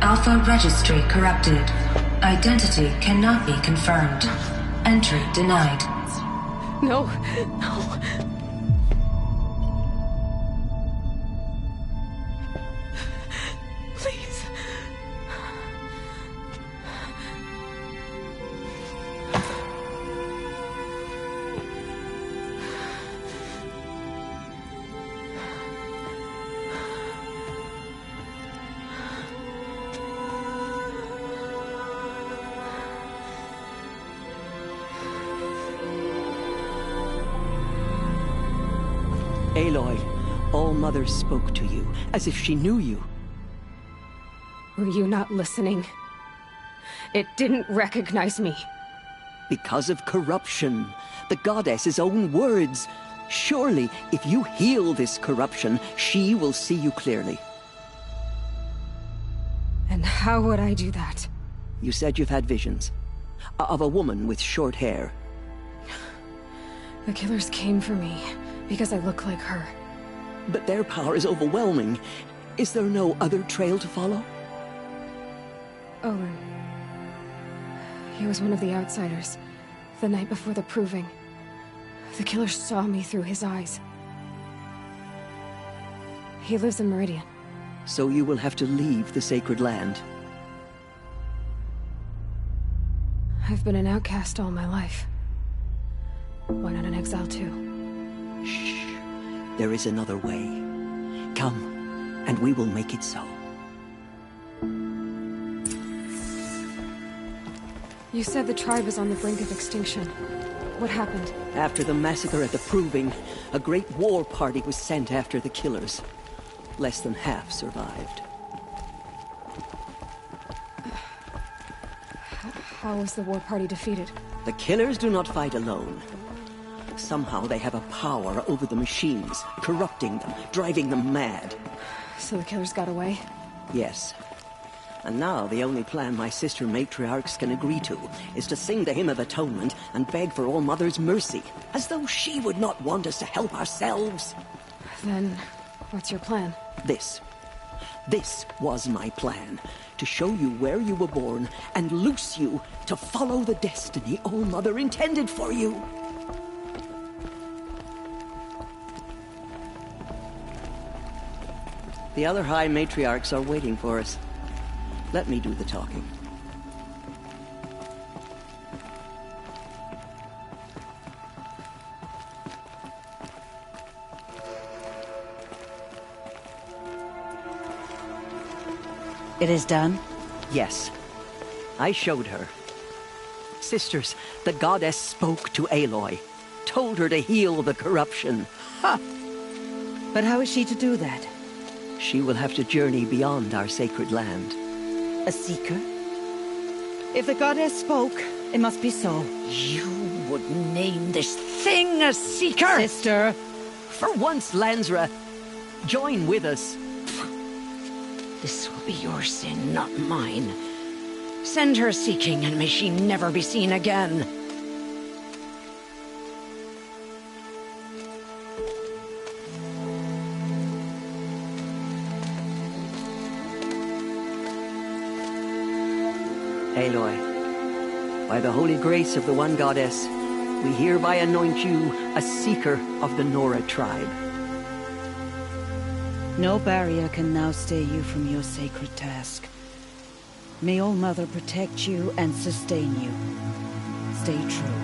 S21: Alpha registry corrupted. Identity cannot be confirmed. Entry denied.
S1: No, no. Please.
S4: Aloy, All Mother spoke to you, as if she knew you.
S1: Were you not listening? It didn't recognize me.
S4: Because of corruption. The goddess's own words. Surely, if you heal this corruption, she will see you clearly.
S1: And how would I do that?
S4: You said you've had visions. Of a woman with short hair.
S1: The killers came for me because I look like her.
S4: But their power is overwhelming. Is there no other trail to follow?
S1: Olin. He was one of the outsiders. The night before the proving. The killer saw me through his eyes. He lives in Meridian.
S4: So you will have to leave the sacred land.
S1: I've been an outcast all my life. Why not an exile too?
S4: Shh. There is another way. Come, and we will make it so.
S1: You said the tribe is on the brink of extinction. What happened?
S4: After the massacre at the Proving, a great war party was sent after the killers. Less than half survived.
S1: How was the war party defeated?
S4: The killers do not fight alone. Somehow they have a power over the machines, corrupting them, driving them mad.
S1: So the killers got away?
S4: Yes. And now the only plan my sister matriarchs can agree to is to sing the Hymn of Atonement and beg for All Mother's mercy, as though she would not want us to help ourselves.
S1: Then, what's your plan?
S4: This was my plan. To show you where you were born and loose you to follow the destiny All Mother intended for you. The other High Matriarchs are waiting for us. Let me do the talking.
S11: It is done?
S4: Yes. I showed her. Sisters, the goddess spoke to Aloy. Told her to heal the corruption.
S11: Ha! But how is she to do that?
S4: She will have to journey beyond our sacred land.
S11: A seeker? If the goddess spoke, it must be so.
S9: You would name this thing a seeker?
S11: Sister!
S4: For once, Lansra, join with us.
S9: This will be your sin, not mine. Send her seeking, and may she never be seen again.
S4: Aloy, by the holy grace of the One Goddess, we hereby anoint you a seeker of the Nora tribe.
S11: No barrier can now stay you from your sacred task. May All Mother protect you and sustain you. Stay true.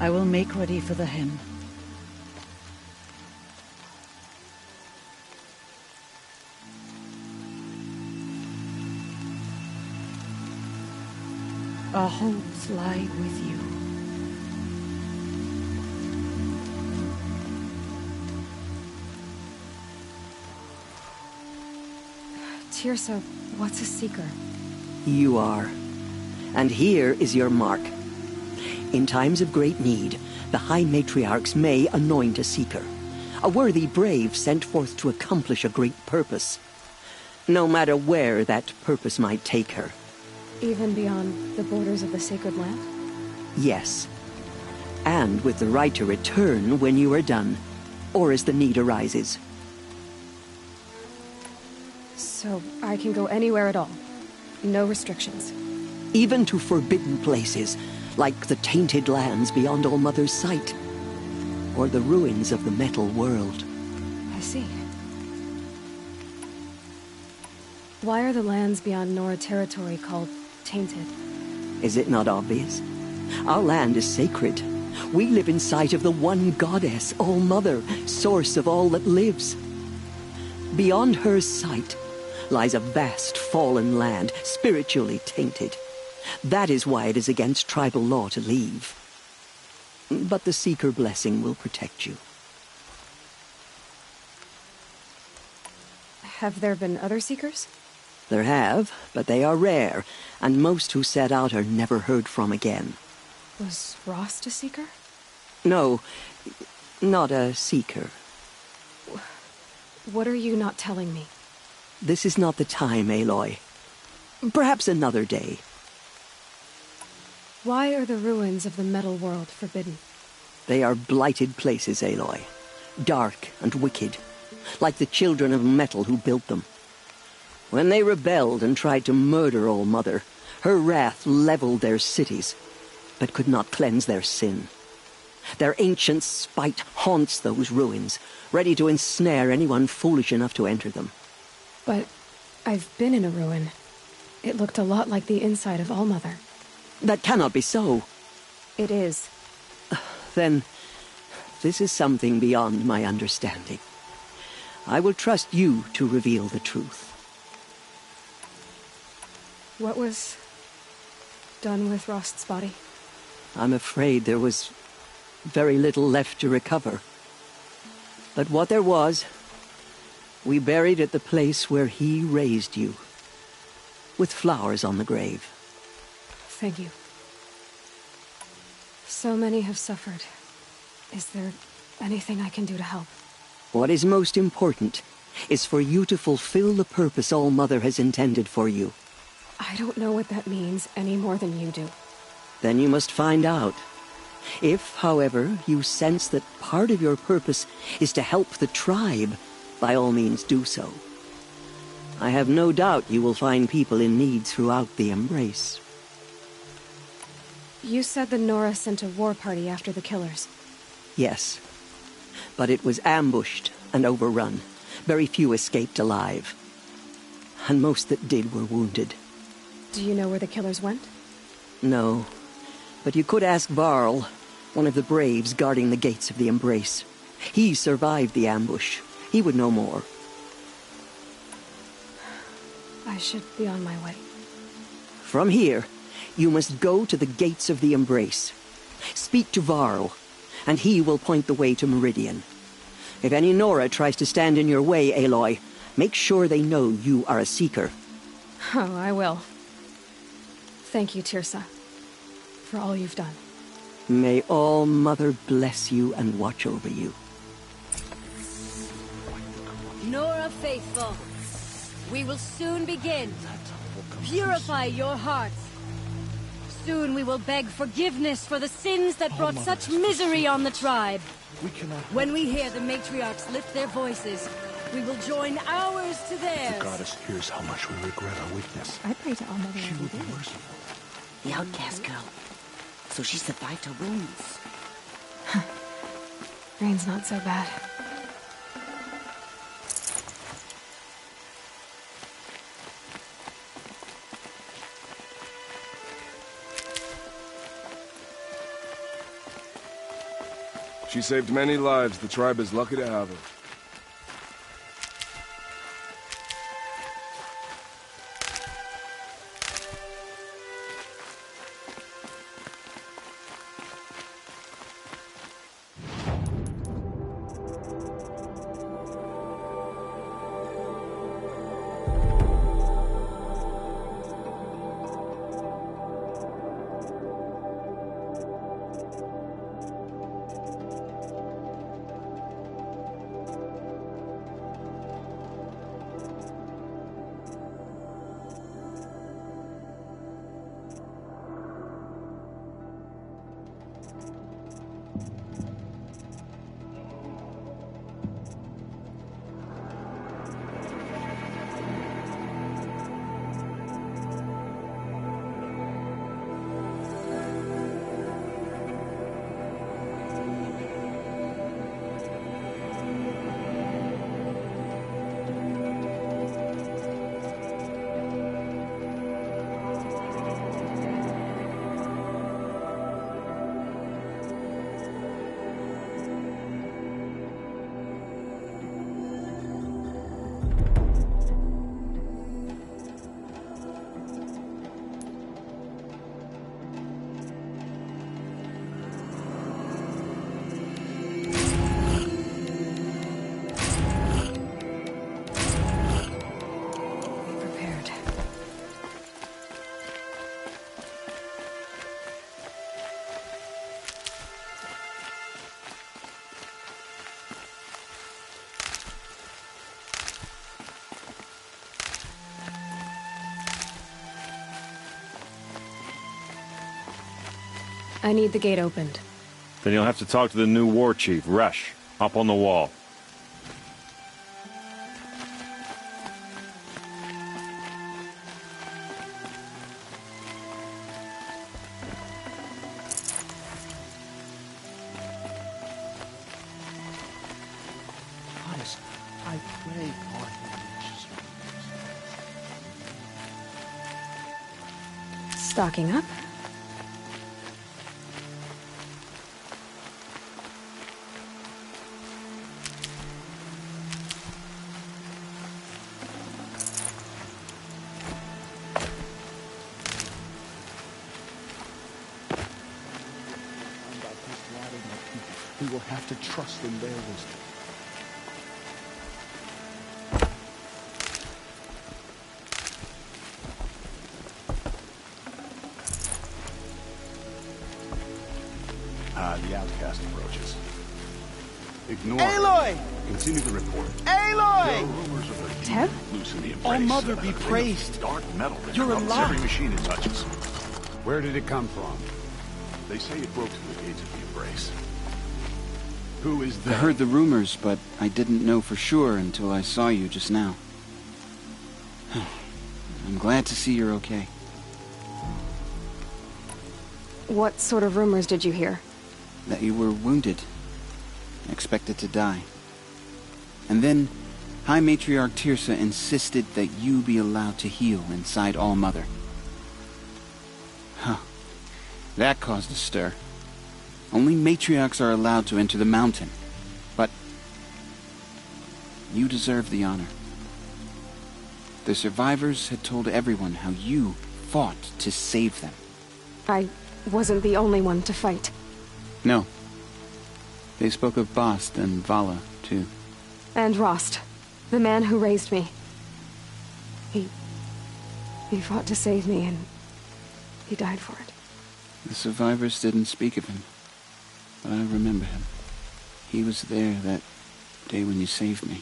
S11: I will make ready for the hymn. Our hopes lie with you.
S1: Teersa, what's a seeker?
S4: You are. And here is your mark. In times of great need, the High Matriarchs may anoint a seeker. A worthy brave sent forth to accomplish a great purpose. No matter where that purpose might take her.
S1: Even beyond the borders of the sacred land?
S4: Yes. And with the right to return when you are done, or as the need arises.
S1: So I can go anywhere at all? No restrictions?
S4: Even to forbidden places, like the tainted lands beyond All Mother's sight. Or the ruins of the metal world.
S1: I see. Why are the lands beyond Nora territory called tainted?
S4: Is it not obvious? Our land is sacred. We live in sight of the One Goddess, All Mother, source of all that lives. Beyond her sight lies a vast fallen land, spiritually tainted. That is why it is against tribal law to leave. But the Seeker blessing will protect you.
S1: Have there been other Seekers?
S4: There have, but they are rare, and most who set out are never heard from again.
S1: Was Rost a Seeker?
S4: No, not a Seeker.
S1: What are you not telling me?
S4: This is not the time, Aloy. Perhaps another day.
S1: Why are the ruins of the metal world forbidden?
S4: They are blighted places, Aloy. Dark and wicked, like the children of metal who built them. When they rebelled and tried to murder All-Mother, her wrath leveled their cities, but could not cleanse their sin. Their ancient spite haunts those ruins, ready to ensnare anyone foolish enough to enter them.
S1: But I've been in a ruin. It looked a lot like the inside of All-Mother.
S4: That cannot be so.
S1: It is.
S4: Then, this is something beyond my understanding. I will trust you to reveal the truth.
S1: What was done with Rost's body?
S4: I'm afraid there was very little left to recover. But what there was, we buried at the place where he raised you, with flowers on the grave.
S1: Thank you. So many have suffered. Is there anything I can do to help?
S4: What is most important is for you to fulfill the purpose All-Mother has intended for you.
S1: I don't know what that means any more than you do.
S4: Then you must find out. If, however, you sense that part of your purpose is to help the tribe, by all means do so. I have no doubt you will find people in need throughout the Embrace.
S1: You said the Nora sent a war party after the killers.
S4: Yes, but it was ambushed and overrun. Very few escaped alive. And most that did were wounded.
S1: Do you know where the killers went?
S4: No, but you could ask Varl, one of the Braves guarding the gates of the Embrace. He survived the ambush. He would know more.
S1: I should be on my way.
S4: From here, you must go to the gates of the Embrace. Speak to Varl, and he will point the way to Meridian. If any Nora tries to stand in your way, Aloy, make sure they know you are a Seeker.
S1: Oh, I will. Thank you, Teersa, for all you've done.
S4: May All-Mother bless you and watch over you.
S9: Nora Faithful, we will soon begin. Purify your hearts. Soon we will beg forgiveness for the sins that brought such misery on the tribe. When we hear the matriarchs lift their voices, we will join ours to theirs.
S13: The goddess hears how much we regret our weakness.
S1: I pray to All-Mother.
S13: She will be merciful.
S8: The outcast girl. So she survived her wounds.
S1: Rain's not so bad.
S12: She saved many lives. The tribe is lucky to have her.
S1: I need the gate opened.
S18: Then you'll have to talk to the new war chief, Resh, up on the wall.
S13: Honest, I pray Arthur reaches
S1: Stocking up.
S13: We will have to trust in their wisdom.
S3: The outcast approaches. Ignore
S5: Aloy!
S3: her. Continue the report.
S5: Aloy!
S3: There are rumors of a
S1: Teb?
S3: demon loose in the embrace.
S5: Oh, Mother
S3: and
S5: be
S3: a thing of
S5: praised.
S3: Dark metal that
S5: You're
S3: corrupts
S5: alive.
S3: every machine it touches.
S13: Where did it come from?
S3: They say it broke through the gates of the embrace. Who is
S6: I
S3: that?
S6: heard the rumors, but I didn't know for sure until I saw you just now. I'm glad to see you're okay.
S1: What sort of rumors did you hear?
S6: That you were wounded, expected to die. And then High Matriarch Teersa insisted that you be allowed to heal inside All-Mother. Huh. That caused a stir. Only matriarchs are allowed to enter the mountain. But you deserve the honor. The survivors had told everyone how you fought to save them.
S1: I wasn't the only one to fight.
S6: No. They spoke of Bast and Vala, too.
S1: And Rost, the man who raised me. He fought to save me, and he died for it.
S6: The survivors didn't speak of him, but I remember him. He was there that day when you saved me.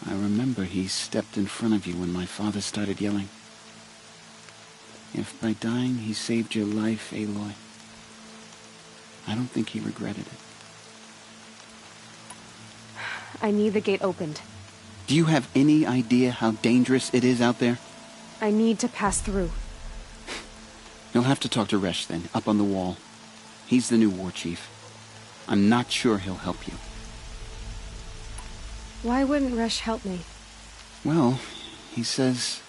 S6: I remember he stepped in front of you when my father started yelling. If by dying he saved your life, Aloy, I don't think he regretted it.
S1: I need the gate opened.
S6: Do you have any idea how dangerous it is out there?
S1: I need to pass through.
S6: You'll have to talk to Resh then, up on the wall. He's the new war chief. I'm not sure he'll help you.
S1: Why wouldn't Resh help me?
S6: Well, he says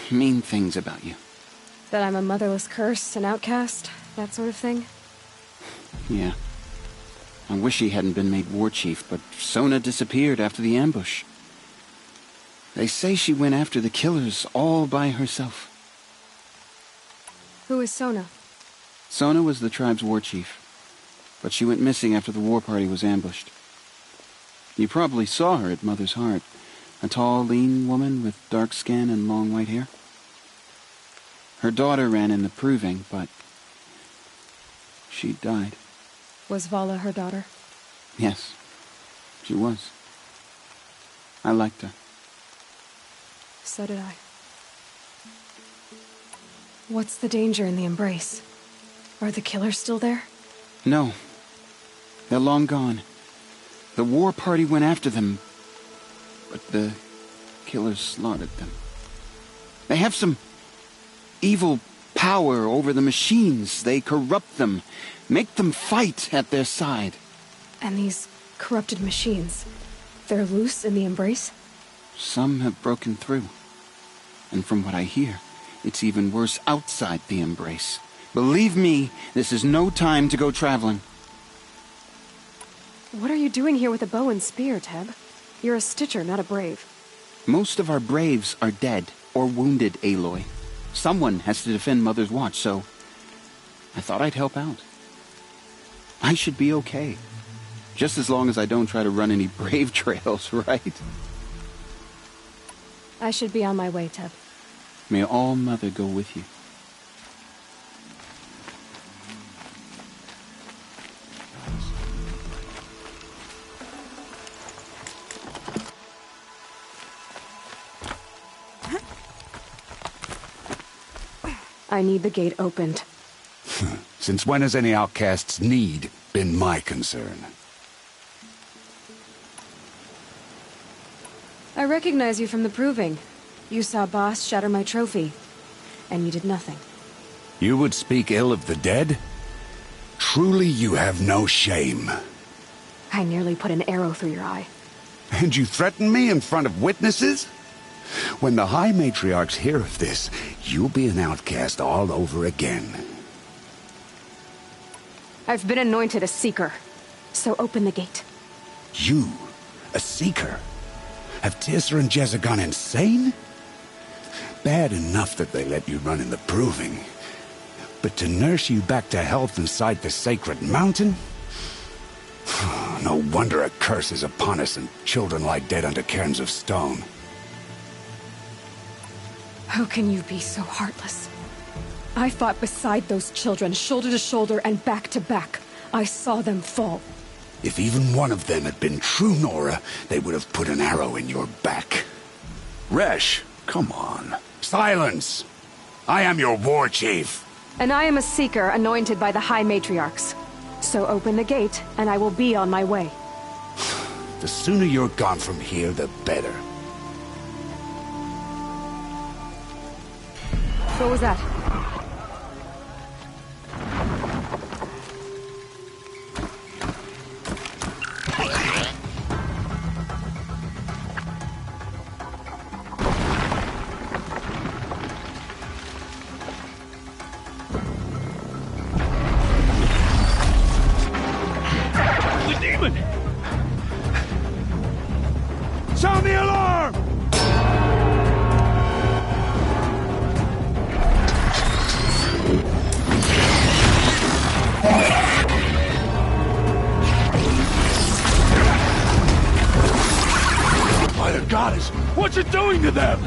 S6: mean things about you.
S1: That I'm a motherless curse, an outcast, that sort of thing?
S6: Yeah. I wish he hadn't been made war chief, but Sona disappeared after the ambush. They say she went after the killers all by herself.
S1: Who is Sona?
S6: Sona was the tribe's war chief, but she went missing after the war party was ambushed. You probably saw her at Mother's Heart. A tall, lean woman with dark skin and long white hair. Her daughter ran in the proving, but she died.
S1: Was Vala her daughter?
S6: Yes, she was. I liked her.
S1: So did I. What's the danger in the embrace? Are the killers still there?
S6: No. They're long gone. The war party went after them, but the killers slaughtered them. They have some evil power over the machines. They corrupt them, make them fight at their side.
S1: And these corrupted machines, they're loose in the embrace?
S6: Some have broken through. And from what I hear, it's even worse outside the embrace. Believe me, this is no time to go traveling.
S1: What are you doing here with a bow and spear, Teb? You're a Stitcher, not a Brave.
S6: Most of our Braves are dead or wounded, Aloy. Someone has to defend Mother's Watch, so I thought I'd help out. I should be okay. Just as long as I don't try to run any Brave trails, right?
S1: I should be on my way, Teb.
S6: May All-Mother go with you.
S1: I need the gate opened.
S2: Since when has any outcast's need been my concern?
S1: I recognize you from the Proving. You saw Boss shatter my trophy, and you did nothing.
S2: You would speak ill of the dead? Truly you have no shame.
S1: I nearly put an arrow through your eye.
S2: And you threaten me in front of witnesses? When the High Matriarchs hear of this, you'll be an outcast all over again.
S1: I've been anointed a Seeker, so open the gate.
S2: You? A Seeker? Have Teersa and Jezza gone insane? Bad enough that they let you run in the Proving. But to nurse you back to health inside the Sacred Mountain? No wonder a curse is upon us and children lie dead under cairns of stone.
S1: How can you be so heartless? I fought beside those children, shoulder to shoulder and back to back. I saw them fall.
S2: If even one of them had been true Nora, they would have put an arrow in your back. Resh, come on. Silence! I am your war chief.
S1: And I am a Seeker anointed by the High Matriarchs. So open the gate, and I will be on my way.
S2: The sooner you're gone from here, the better.
S1: What was that?
S17: Sound the alarm!
S2: By the goddess, what you doing to them?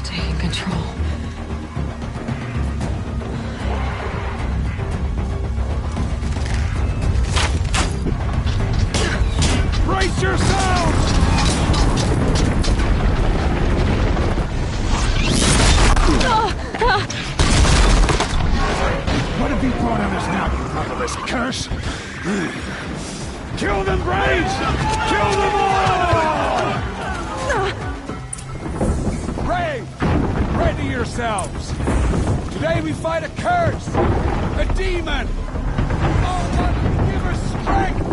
S1: Taking control.
S17: Brace yourselves!
S2: What have you brought on us now, you motherless curse?
S17: Kill them, Braves! Kill them all! Brave! Ready yourselves! Today we fight a curse! A demon! Oh, what give her strength!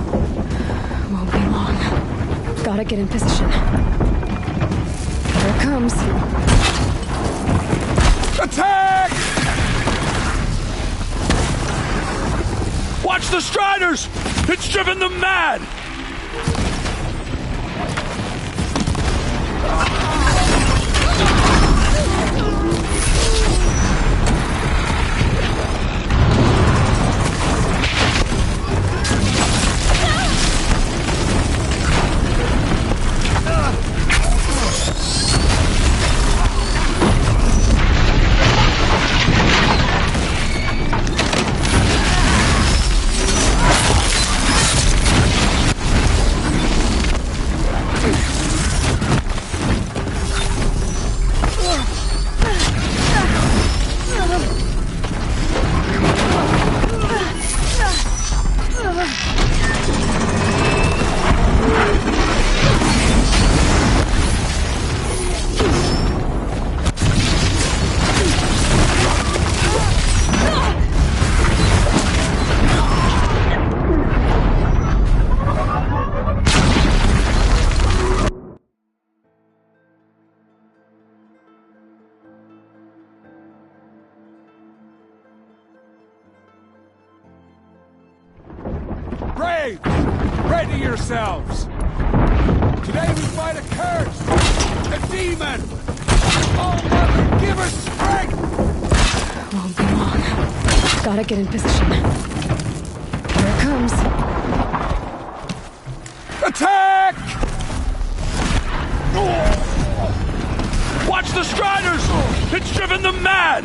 S1: Won't be long. Gotta get in position. Here it comes.
S17: Attack! Watch the Striders! It's driven them mad! Braves! Ready yourselves! Today we fight a curse! A demon! Oh, Mother, give her strength!
S1: Won't be long. Gotta get in position. Here it comes.
S17: Attack! Watch the Striders! It's driven them mad!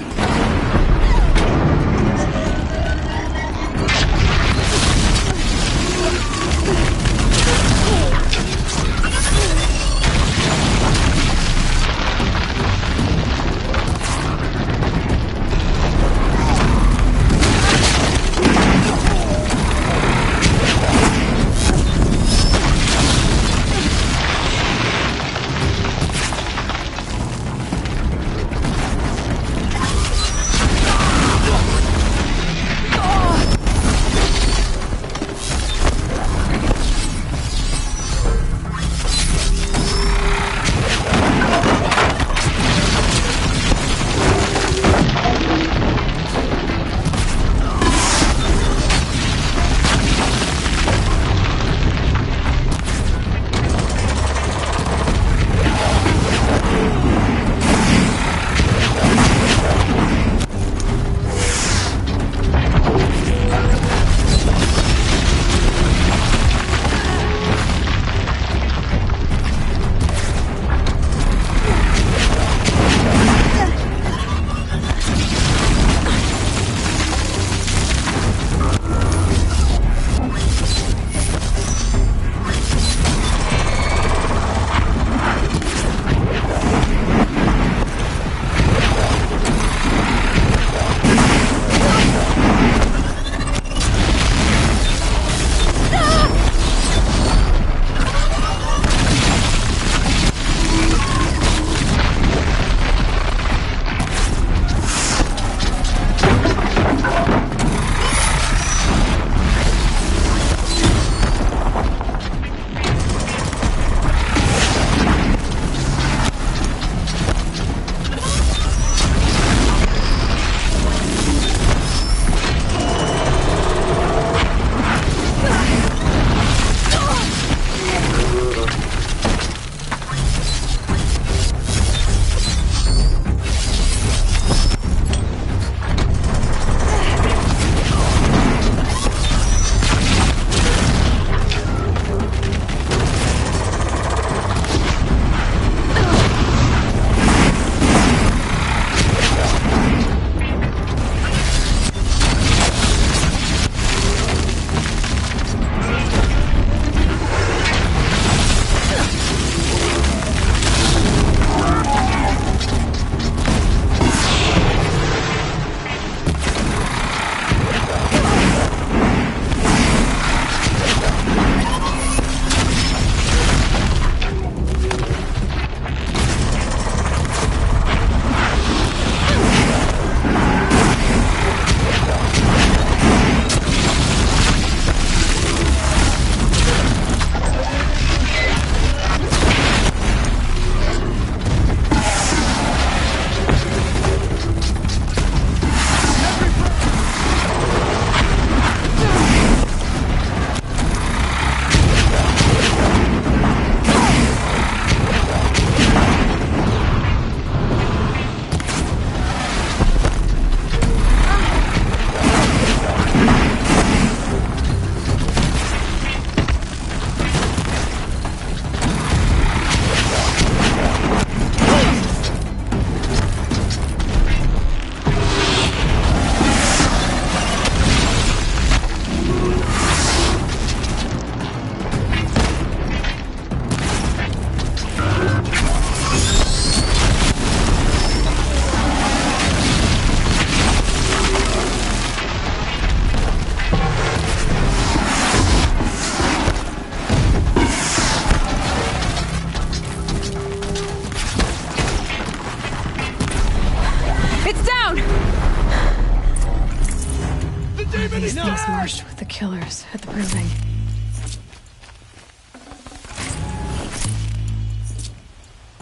S1: killers at the Proving.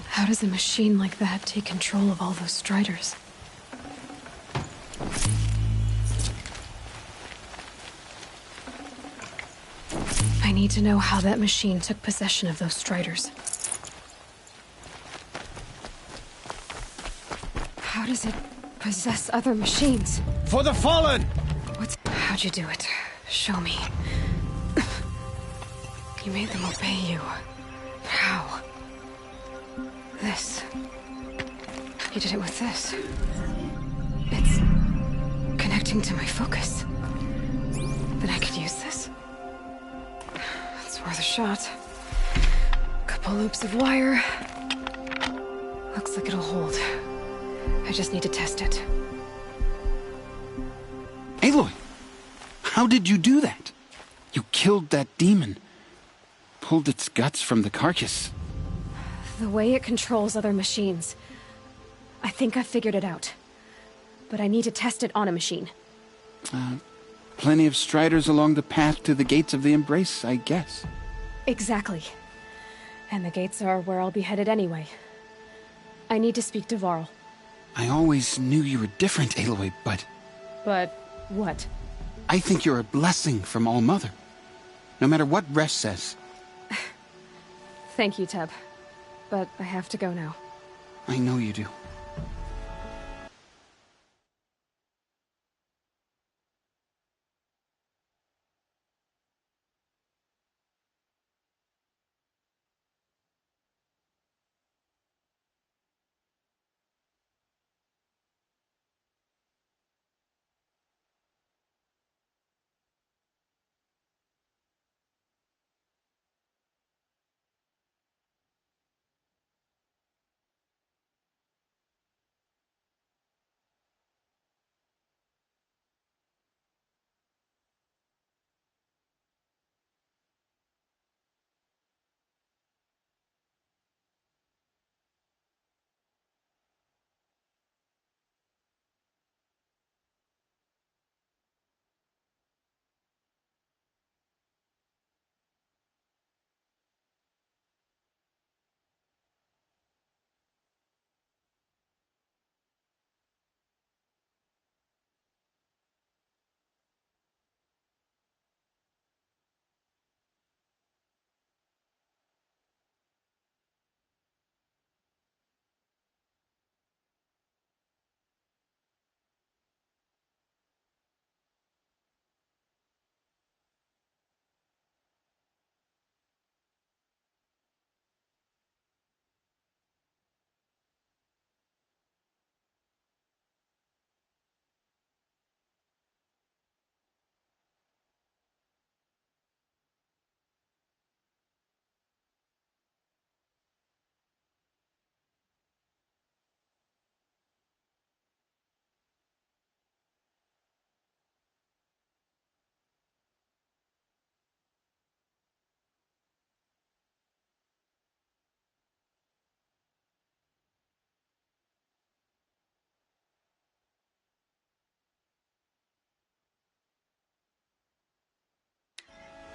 S1: How does a machine like that take control of all those Striders? I need to know how that machine took possession of those Striders. How does it possess other machines?
S7: For the Fallen!
S1: How'd you do it? Show me. You made them obey you. How? This. You did it with this. It's connecting to my focus. Then I could use this. It's worth a shot. Couple loops of wire. Looks like it'll hold. I just need to test it.
S6: Aloy! How did you do that? You killed that demon. Pulled its guts from the carcass.
S1: The way it controls other machines. I think I figured it out. But I need to test it on a machine.
S6: Plenty of Striders along the path to the gates of the Embrace, I guess.
S1: Exactly. And the gates are where I'll be headed anyway. I need to speak to Varl.
S6: I always knew you were different, Aloy, but...
S1: But what?
S6: I think you're a blessing from All-Mother. No matter what Resh says.
S1: Thank you, Teb. But I have to go now.
S6: I know you do.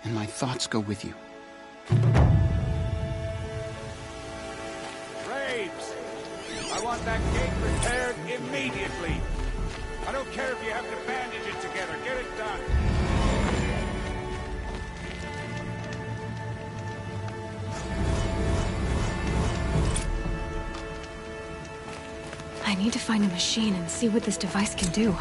S6: And my thoughts go with you.
S17: Graves! I want that gate repaired immediately. I don't care if you have to bandage it together. Get it done.
S1: I need to find a machine and see what this device can do.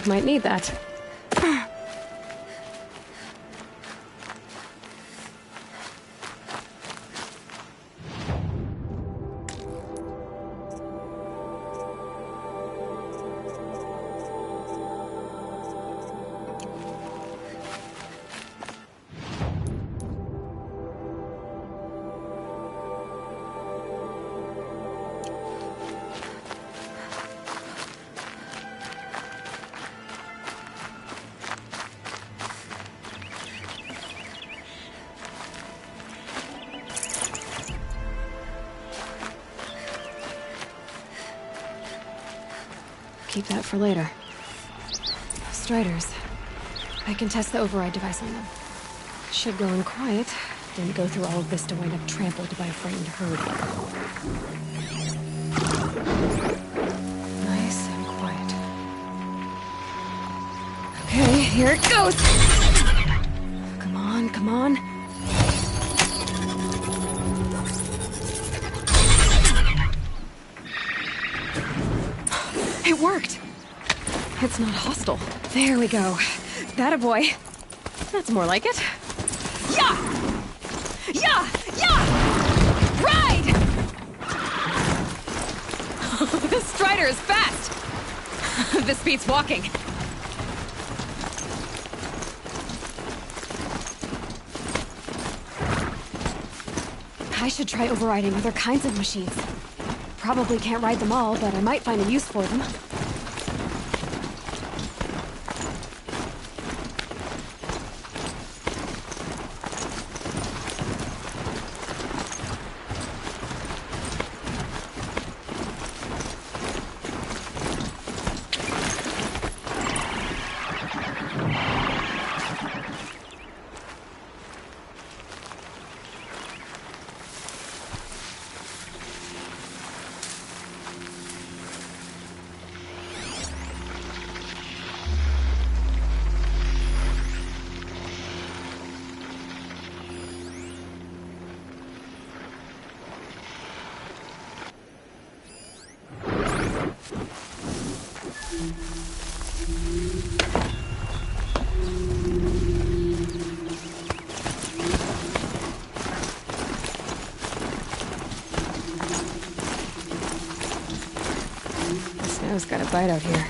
S1: Might need that. Keep that for later. Striders. I can test the override device on them. Should go in quiet. Didn't go through all of this to wind up trampled by a frightened herd. Nice and quiet. Okay, here it goes! Come on, come on. It worked! It's not hostile. There we go. That a boy. That's more like it. Yeah! Yeah! Yeah! Ride! This Strider is fast! This beats walking. I should try overriding other kinds of machines. Probably can't ride them all, but I might find a use for them. Snow's got a bite out here.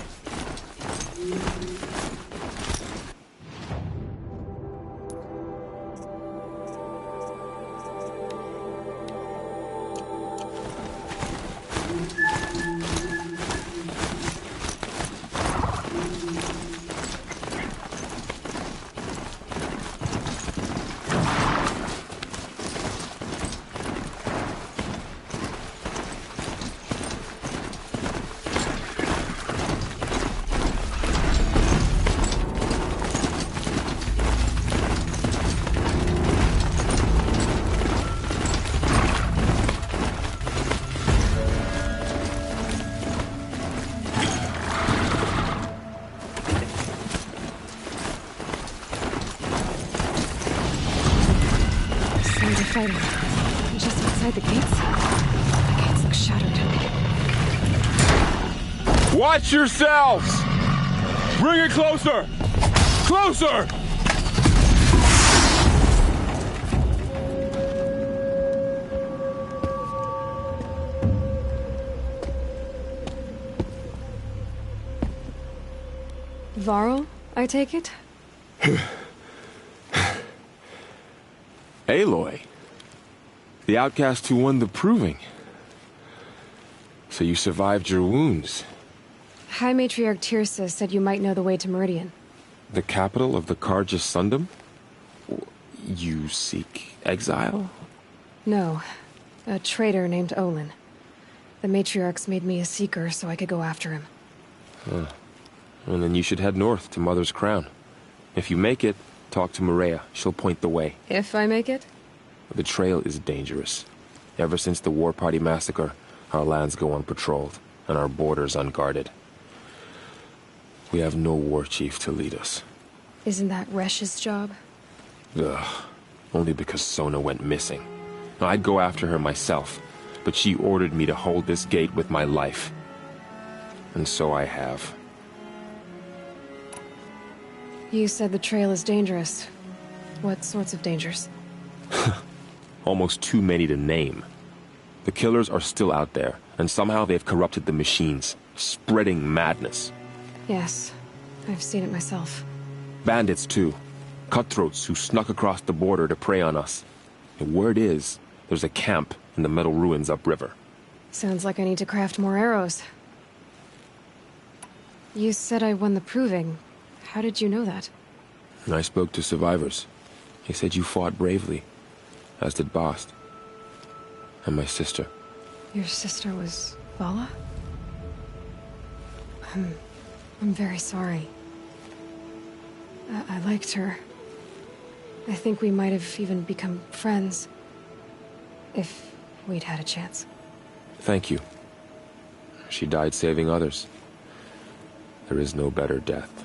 S1: Fighting. Just outside the gates. The gates look shattered.
S17: Watch yourselves! Bring it closer! Closer!
S1: Varl, I take it?
S10: Aloy. The outcast who won the proving. So you survived your wounds.
S1: High Matriarch Tirsa said you might know the way to Meridian.
S10: The capital of the Carja Sundom? You seek exile?
S1: No. A traitor named Olin. The Matriarchs made me a seeker so I could go after him.
S10: Huh. And then you should head north to Mother's Crown. If you make it, talk to Maria. She'll point the way.
S1: If I make it?
S10: The trail is dangerous. Ever since the War Party massacre, our lands go unpatrolled, and our borders unguarded. We have no war chief to lead us.
S1: Isn't that Resh's job?
S10: Ugh. Only because Sona went missing. I'd go after her myself, but she ordered me to hold this gate with my life. And so I have.
S1: You said the trail is dangerous. What sorts of dangers?
S10: Almost too many to name. The killers are still out there, and somehow they've corrupted the machines, spreading madness.
S1: Yes, I've seen it myself.
S10: Bandits, too. Cutthroats who snuck across the border to prey on us. The word is, there's a camp in the metal ruins upriver.
S1: Sounds like I need to craft more arrows. You said I won the proving. How did you know that?
S10: I spoke to survivors. They said you fought bravely, as did Bast. And my sister.
S1: Your sister was Vala? I'm very sorry. I liked her. I think we might have even become friends. If we'd had a chance.
S10: Thank you. She died saving others. There is no better death.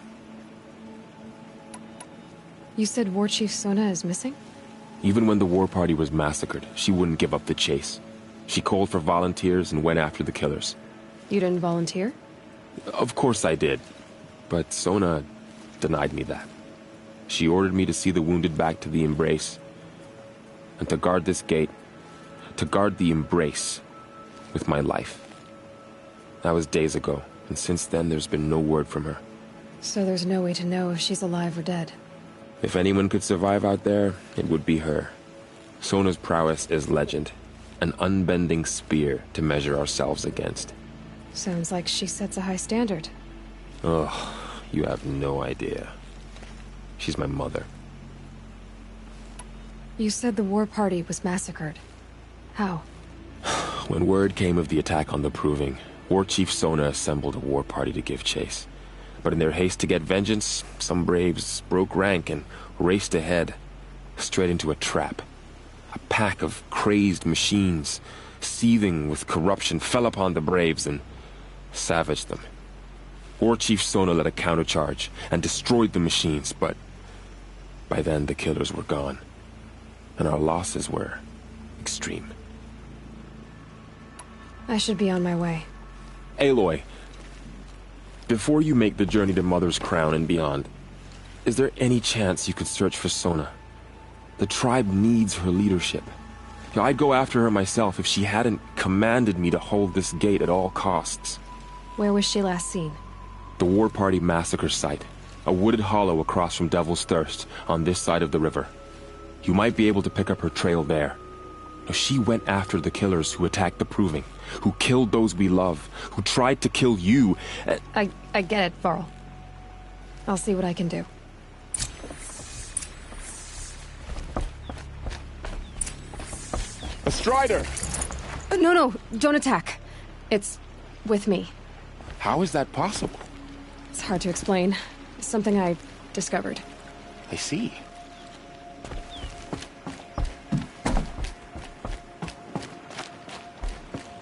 S1: You said War Chief Sona is missing?
S10: Even when the war party was massacred, she wouldn't give up the chase. She called for volunteers and went after the killers.
S1: You didn't volunteer?
S10: Of course I did. But Sona denied me that. She ordered me to see the wounded back to the Embrace. And to guard this gate. To guard the Embrace. With my life. That was days ago, and since then there's been no word from her.
S1: So there's no way to know if she's alive or dead?
S10: If anyone could survive out there, it would be her. Sona's prowess is legend. An unbending spear to measure ourselves against.
S1: Sounds like she sets a high standard.
S10: Ugh, you have no idea. She's my mother.
S1: You said the war party was massacred. How?
S10: When word came of the attack on the Proving, War Chief Sona assembled a war party to give chase. But in their haste to get vengeance, some braves broke rank and raced ahead, straight into a trap. A pack of crazed machines, seething with corruption, fell upon the braves and savaged them. War Chief Sona led a countercharge and destroyed the machines, but by then the killers were gone, and our losses were extreme.
S1: I should be on my way.
S10: Aloy, before you make the journey to Mother's Crown and beyond, is there any chance you could search for Sona? The tribe needs her leadership. I'd go after her myself if she hadn't commanded me to hold this gate at all costs.
S1: Where was she last seen?
S10: The War Party massacre site. A wooded hollow across from Devil's Thirst, on this side of the river. You might be able to pick up her trail there. She went after the killers who attacked the Proving, who killed those we love, who tried to kill you.
S1: I get it, Varl. I'll see what I can do.
S17: A Strider!
S1: No, don't attack. It's with me.
S17: How is that possible?
S1: It's hard to explain. Something I discovered.
S17: I see.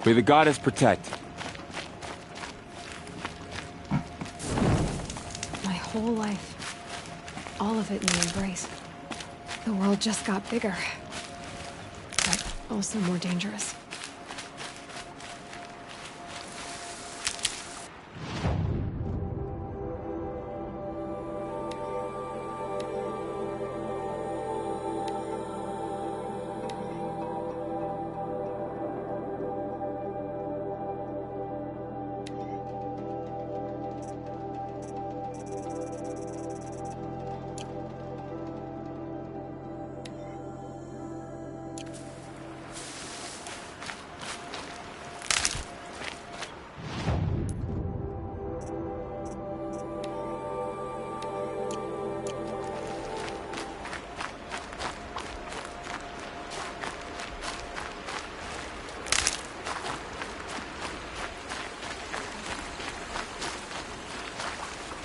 S10: May the goddess protect.
S1: My whole life. All of it in the Embrace. The world just got bigger. But also more dangerous.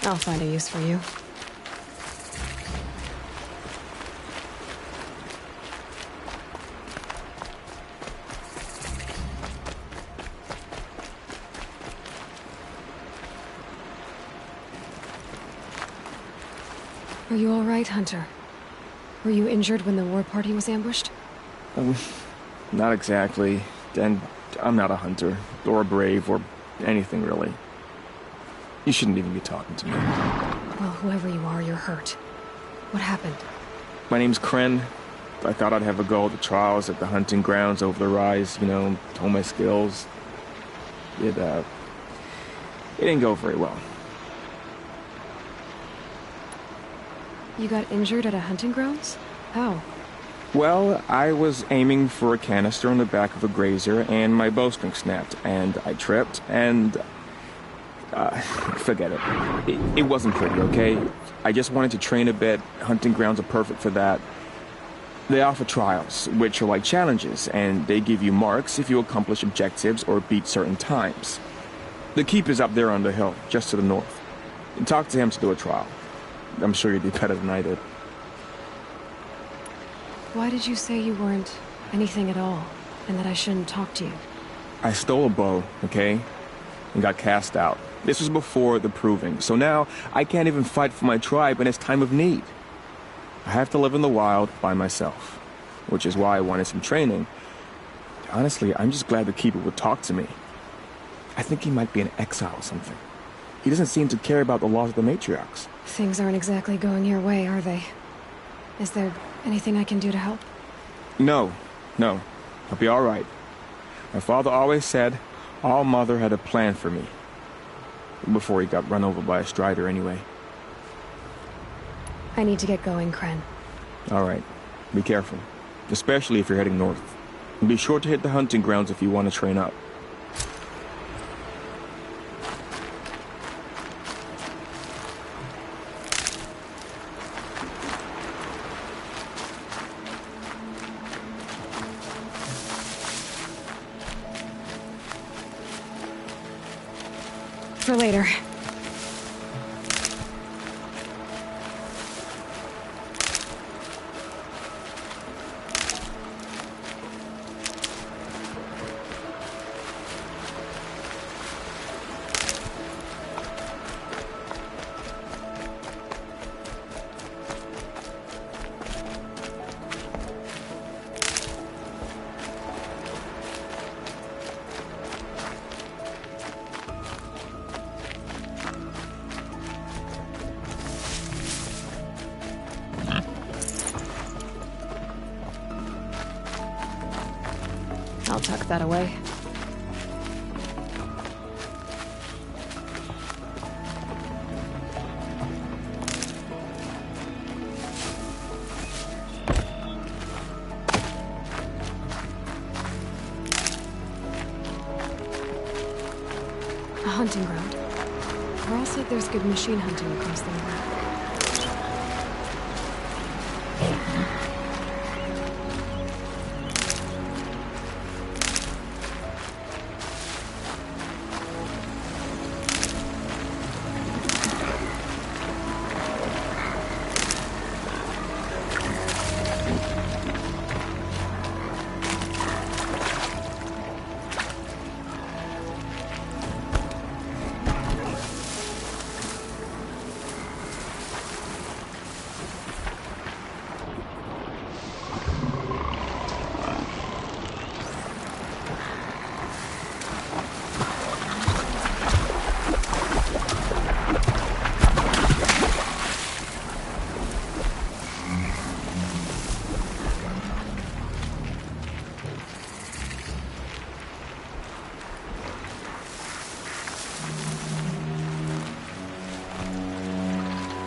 S1: I'll find a use for you. Are you all right, Hunter? Were you injured when the war party was ambushed?
S15: Not exactly. And I'm not a hunter, or a brave, or anything really. You shouldn't even be talking to me.
S1: Well, whoever you are, you're hurt. What happened?
S15: My name's Kren. I thought I'd have a go at the trials at the hunting grounds over the rise, you know, hone my skills. It didn't go very well.
S1: You got injured at a hunting grounds? How?
S15: Well, I was aiming for a canister on the back of a grazer, and my bowstring snapped, and I tripped, and... forget it. It wasn't pretty, okay? I just wanted to train a bit. Hunting grounds are perfect for that. They offer trials, which are like challenges, and they give you marks if you accomplish objectives or beat certain times. The keep is up there on the hill, just to the north. Talk to him to do a trial. I'm sure you'd do better than I did.
S1: Why did you say you weren't anything at all, and that I shouldn't talk to you?
S15: I stole a bow, okay? And got cast out. This was before the proving, so now I can't even fight for my tribe in its time of need. I have to live in the wild by myself, which is why I wanted some training. Honestly, I'm just glad the Keeper would talk to me. I think he might be in exile or something. He doesn't seem to care about the laws of the matriarchs.
S1: Things aren't exactly going your way, are they? Is there anything I can do to help?
S15: No. I'll be all right. My father always said All Mother had a plan for me. Before he got run over by a strider, anyway.
S1: I need to get going, Kren.
S15: All right. Be careful. Especially if you're heading north. And be sure to hit the hunting grounds if you want to train up.
S1: For later. I'll tuck that away. A hunting ground. Ross said there's good machine hunting across the river.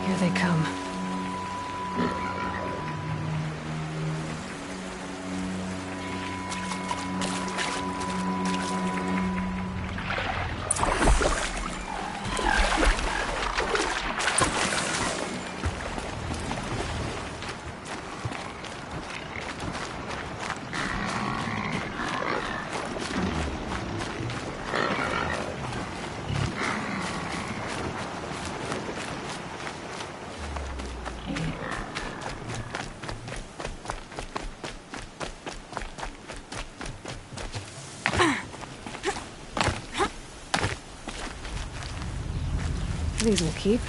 S1: Here they come. These will keep.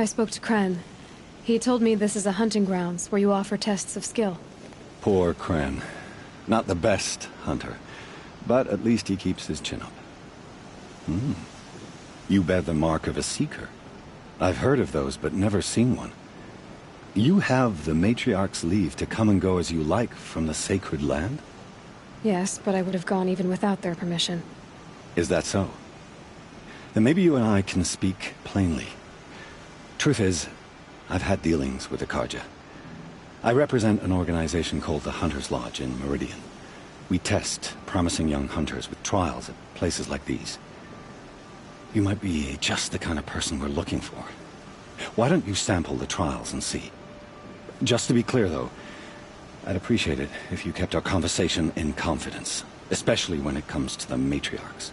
S1: I spoke to Kren. He told me this is a hunting grounds where you offer tests of skill.
S14: Poor Kren. Not the best hunter, but at least he keeps his chin up. You bear the mark of a seeker. I've heard of those, but never seen one. You have the Matriarch's leave to come and go as you like from the sacred land?
S1: Yes, but I would have gone even without their permission.
S14: Is that so? Then maybe you and I can speak plainly. Truth is, I've had dealings with the Carja. I represent an organization called the Hunter's Lodge in Meridian. We test promising young hunters with trials at places like these. You might be just the kind of person we're looking for. Why don't you sample the trials and see? Just to be clear, though, I'd appreciate it if you kept our conversation in confidence, especially when it comes to the Matriarchs.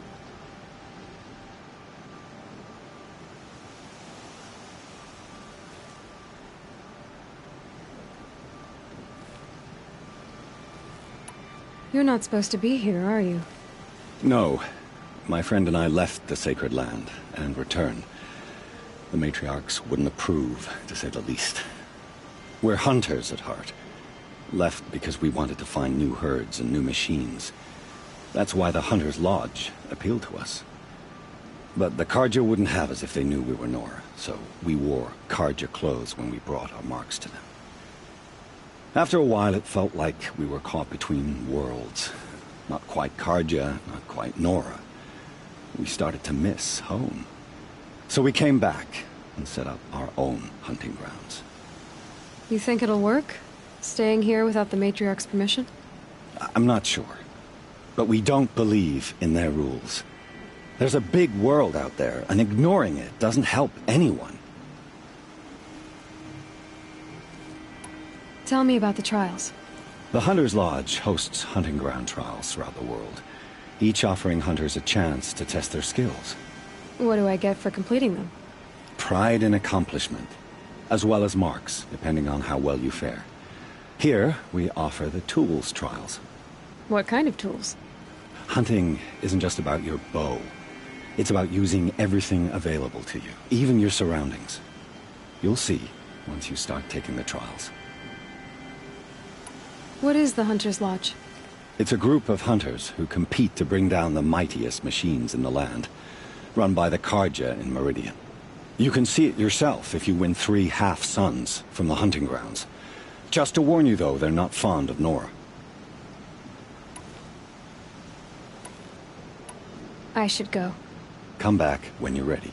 S1: You're not supposed to be here, are you?
S14: No. My friend and I left the sacred land and returned. The Matriarchs wouldn't approve, to say the least. We're hunters at heart. Left because we wanted to find new herds and new machines. That's why the Hunter's Lodge appealed to us. But the Carja wouldn't have us if they knew we were Nora, so we wore Carja clothes when we brought our marks to them. After a while, it felt like we were caught between worlds. Not quite Carja, not quite Nora. We started to miss home. So we came back and set up our own hunting grounds.
S1: You think it'll work? Staying here without the Matriarch's permission?
S14: I'm not sure. But we don't believe in their rules. There's a big world out there, and ignoring it doesn't help anyone.
S1: Tell me about the trials.
S14: The Hunter's Lodge hosts hunting ground trials throughout the world, each offering hunters a chance to test their skills.
S1: What do I get for completing them?
S14: Pride in accomplishment, as well as marks, depending on how well you fare. Here, we offer the tools trials.
S1: What kind of tools?
S14: Hunting isn't just about your bow. It's about using everything available to you, even your surroundings. You'll see once you start taking the trials.
S1: What is the Hunter's Lodge?
S14: It's a group of hunters who compete to bring down the mightiest machines in the land, run by the Carja in Meridian. You can see it yourself if you win 3 half-suns from the hunting grounds. Just to warn you, though, they're not fond of Nora.
S1: I should go.
S14: Come back when you're ready.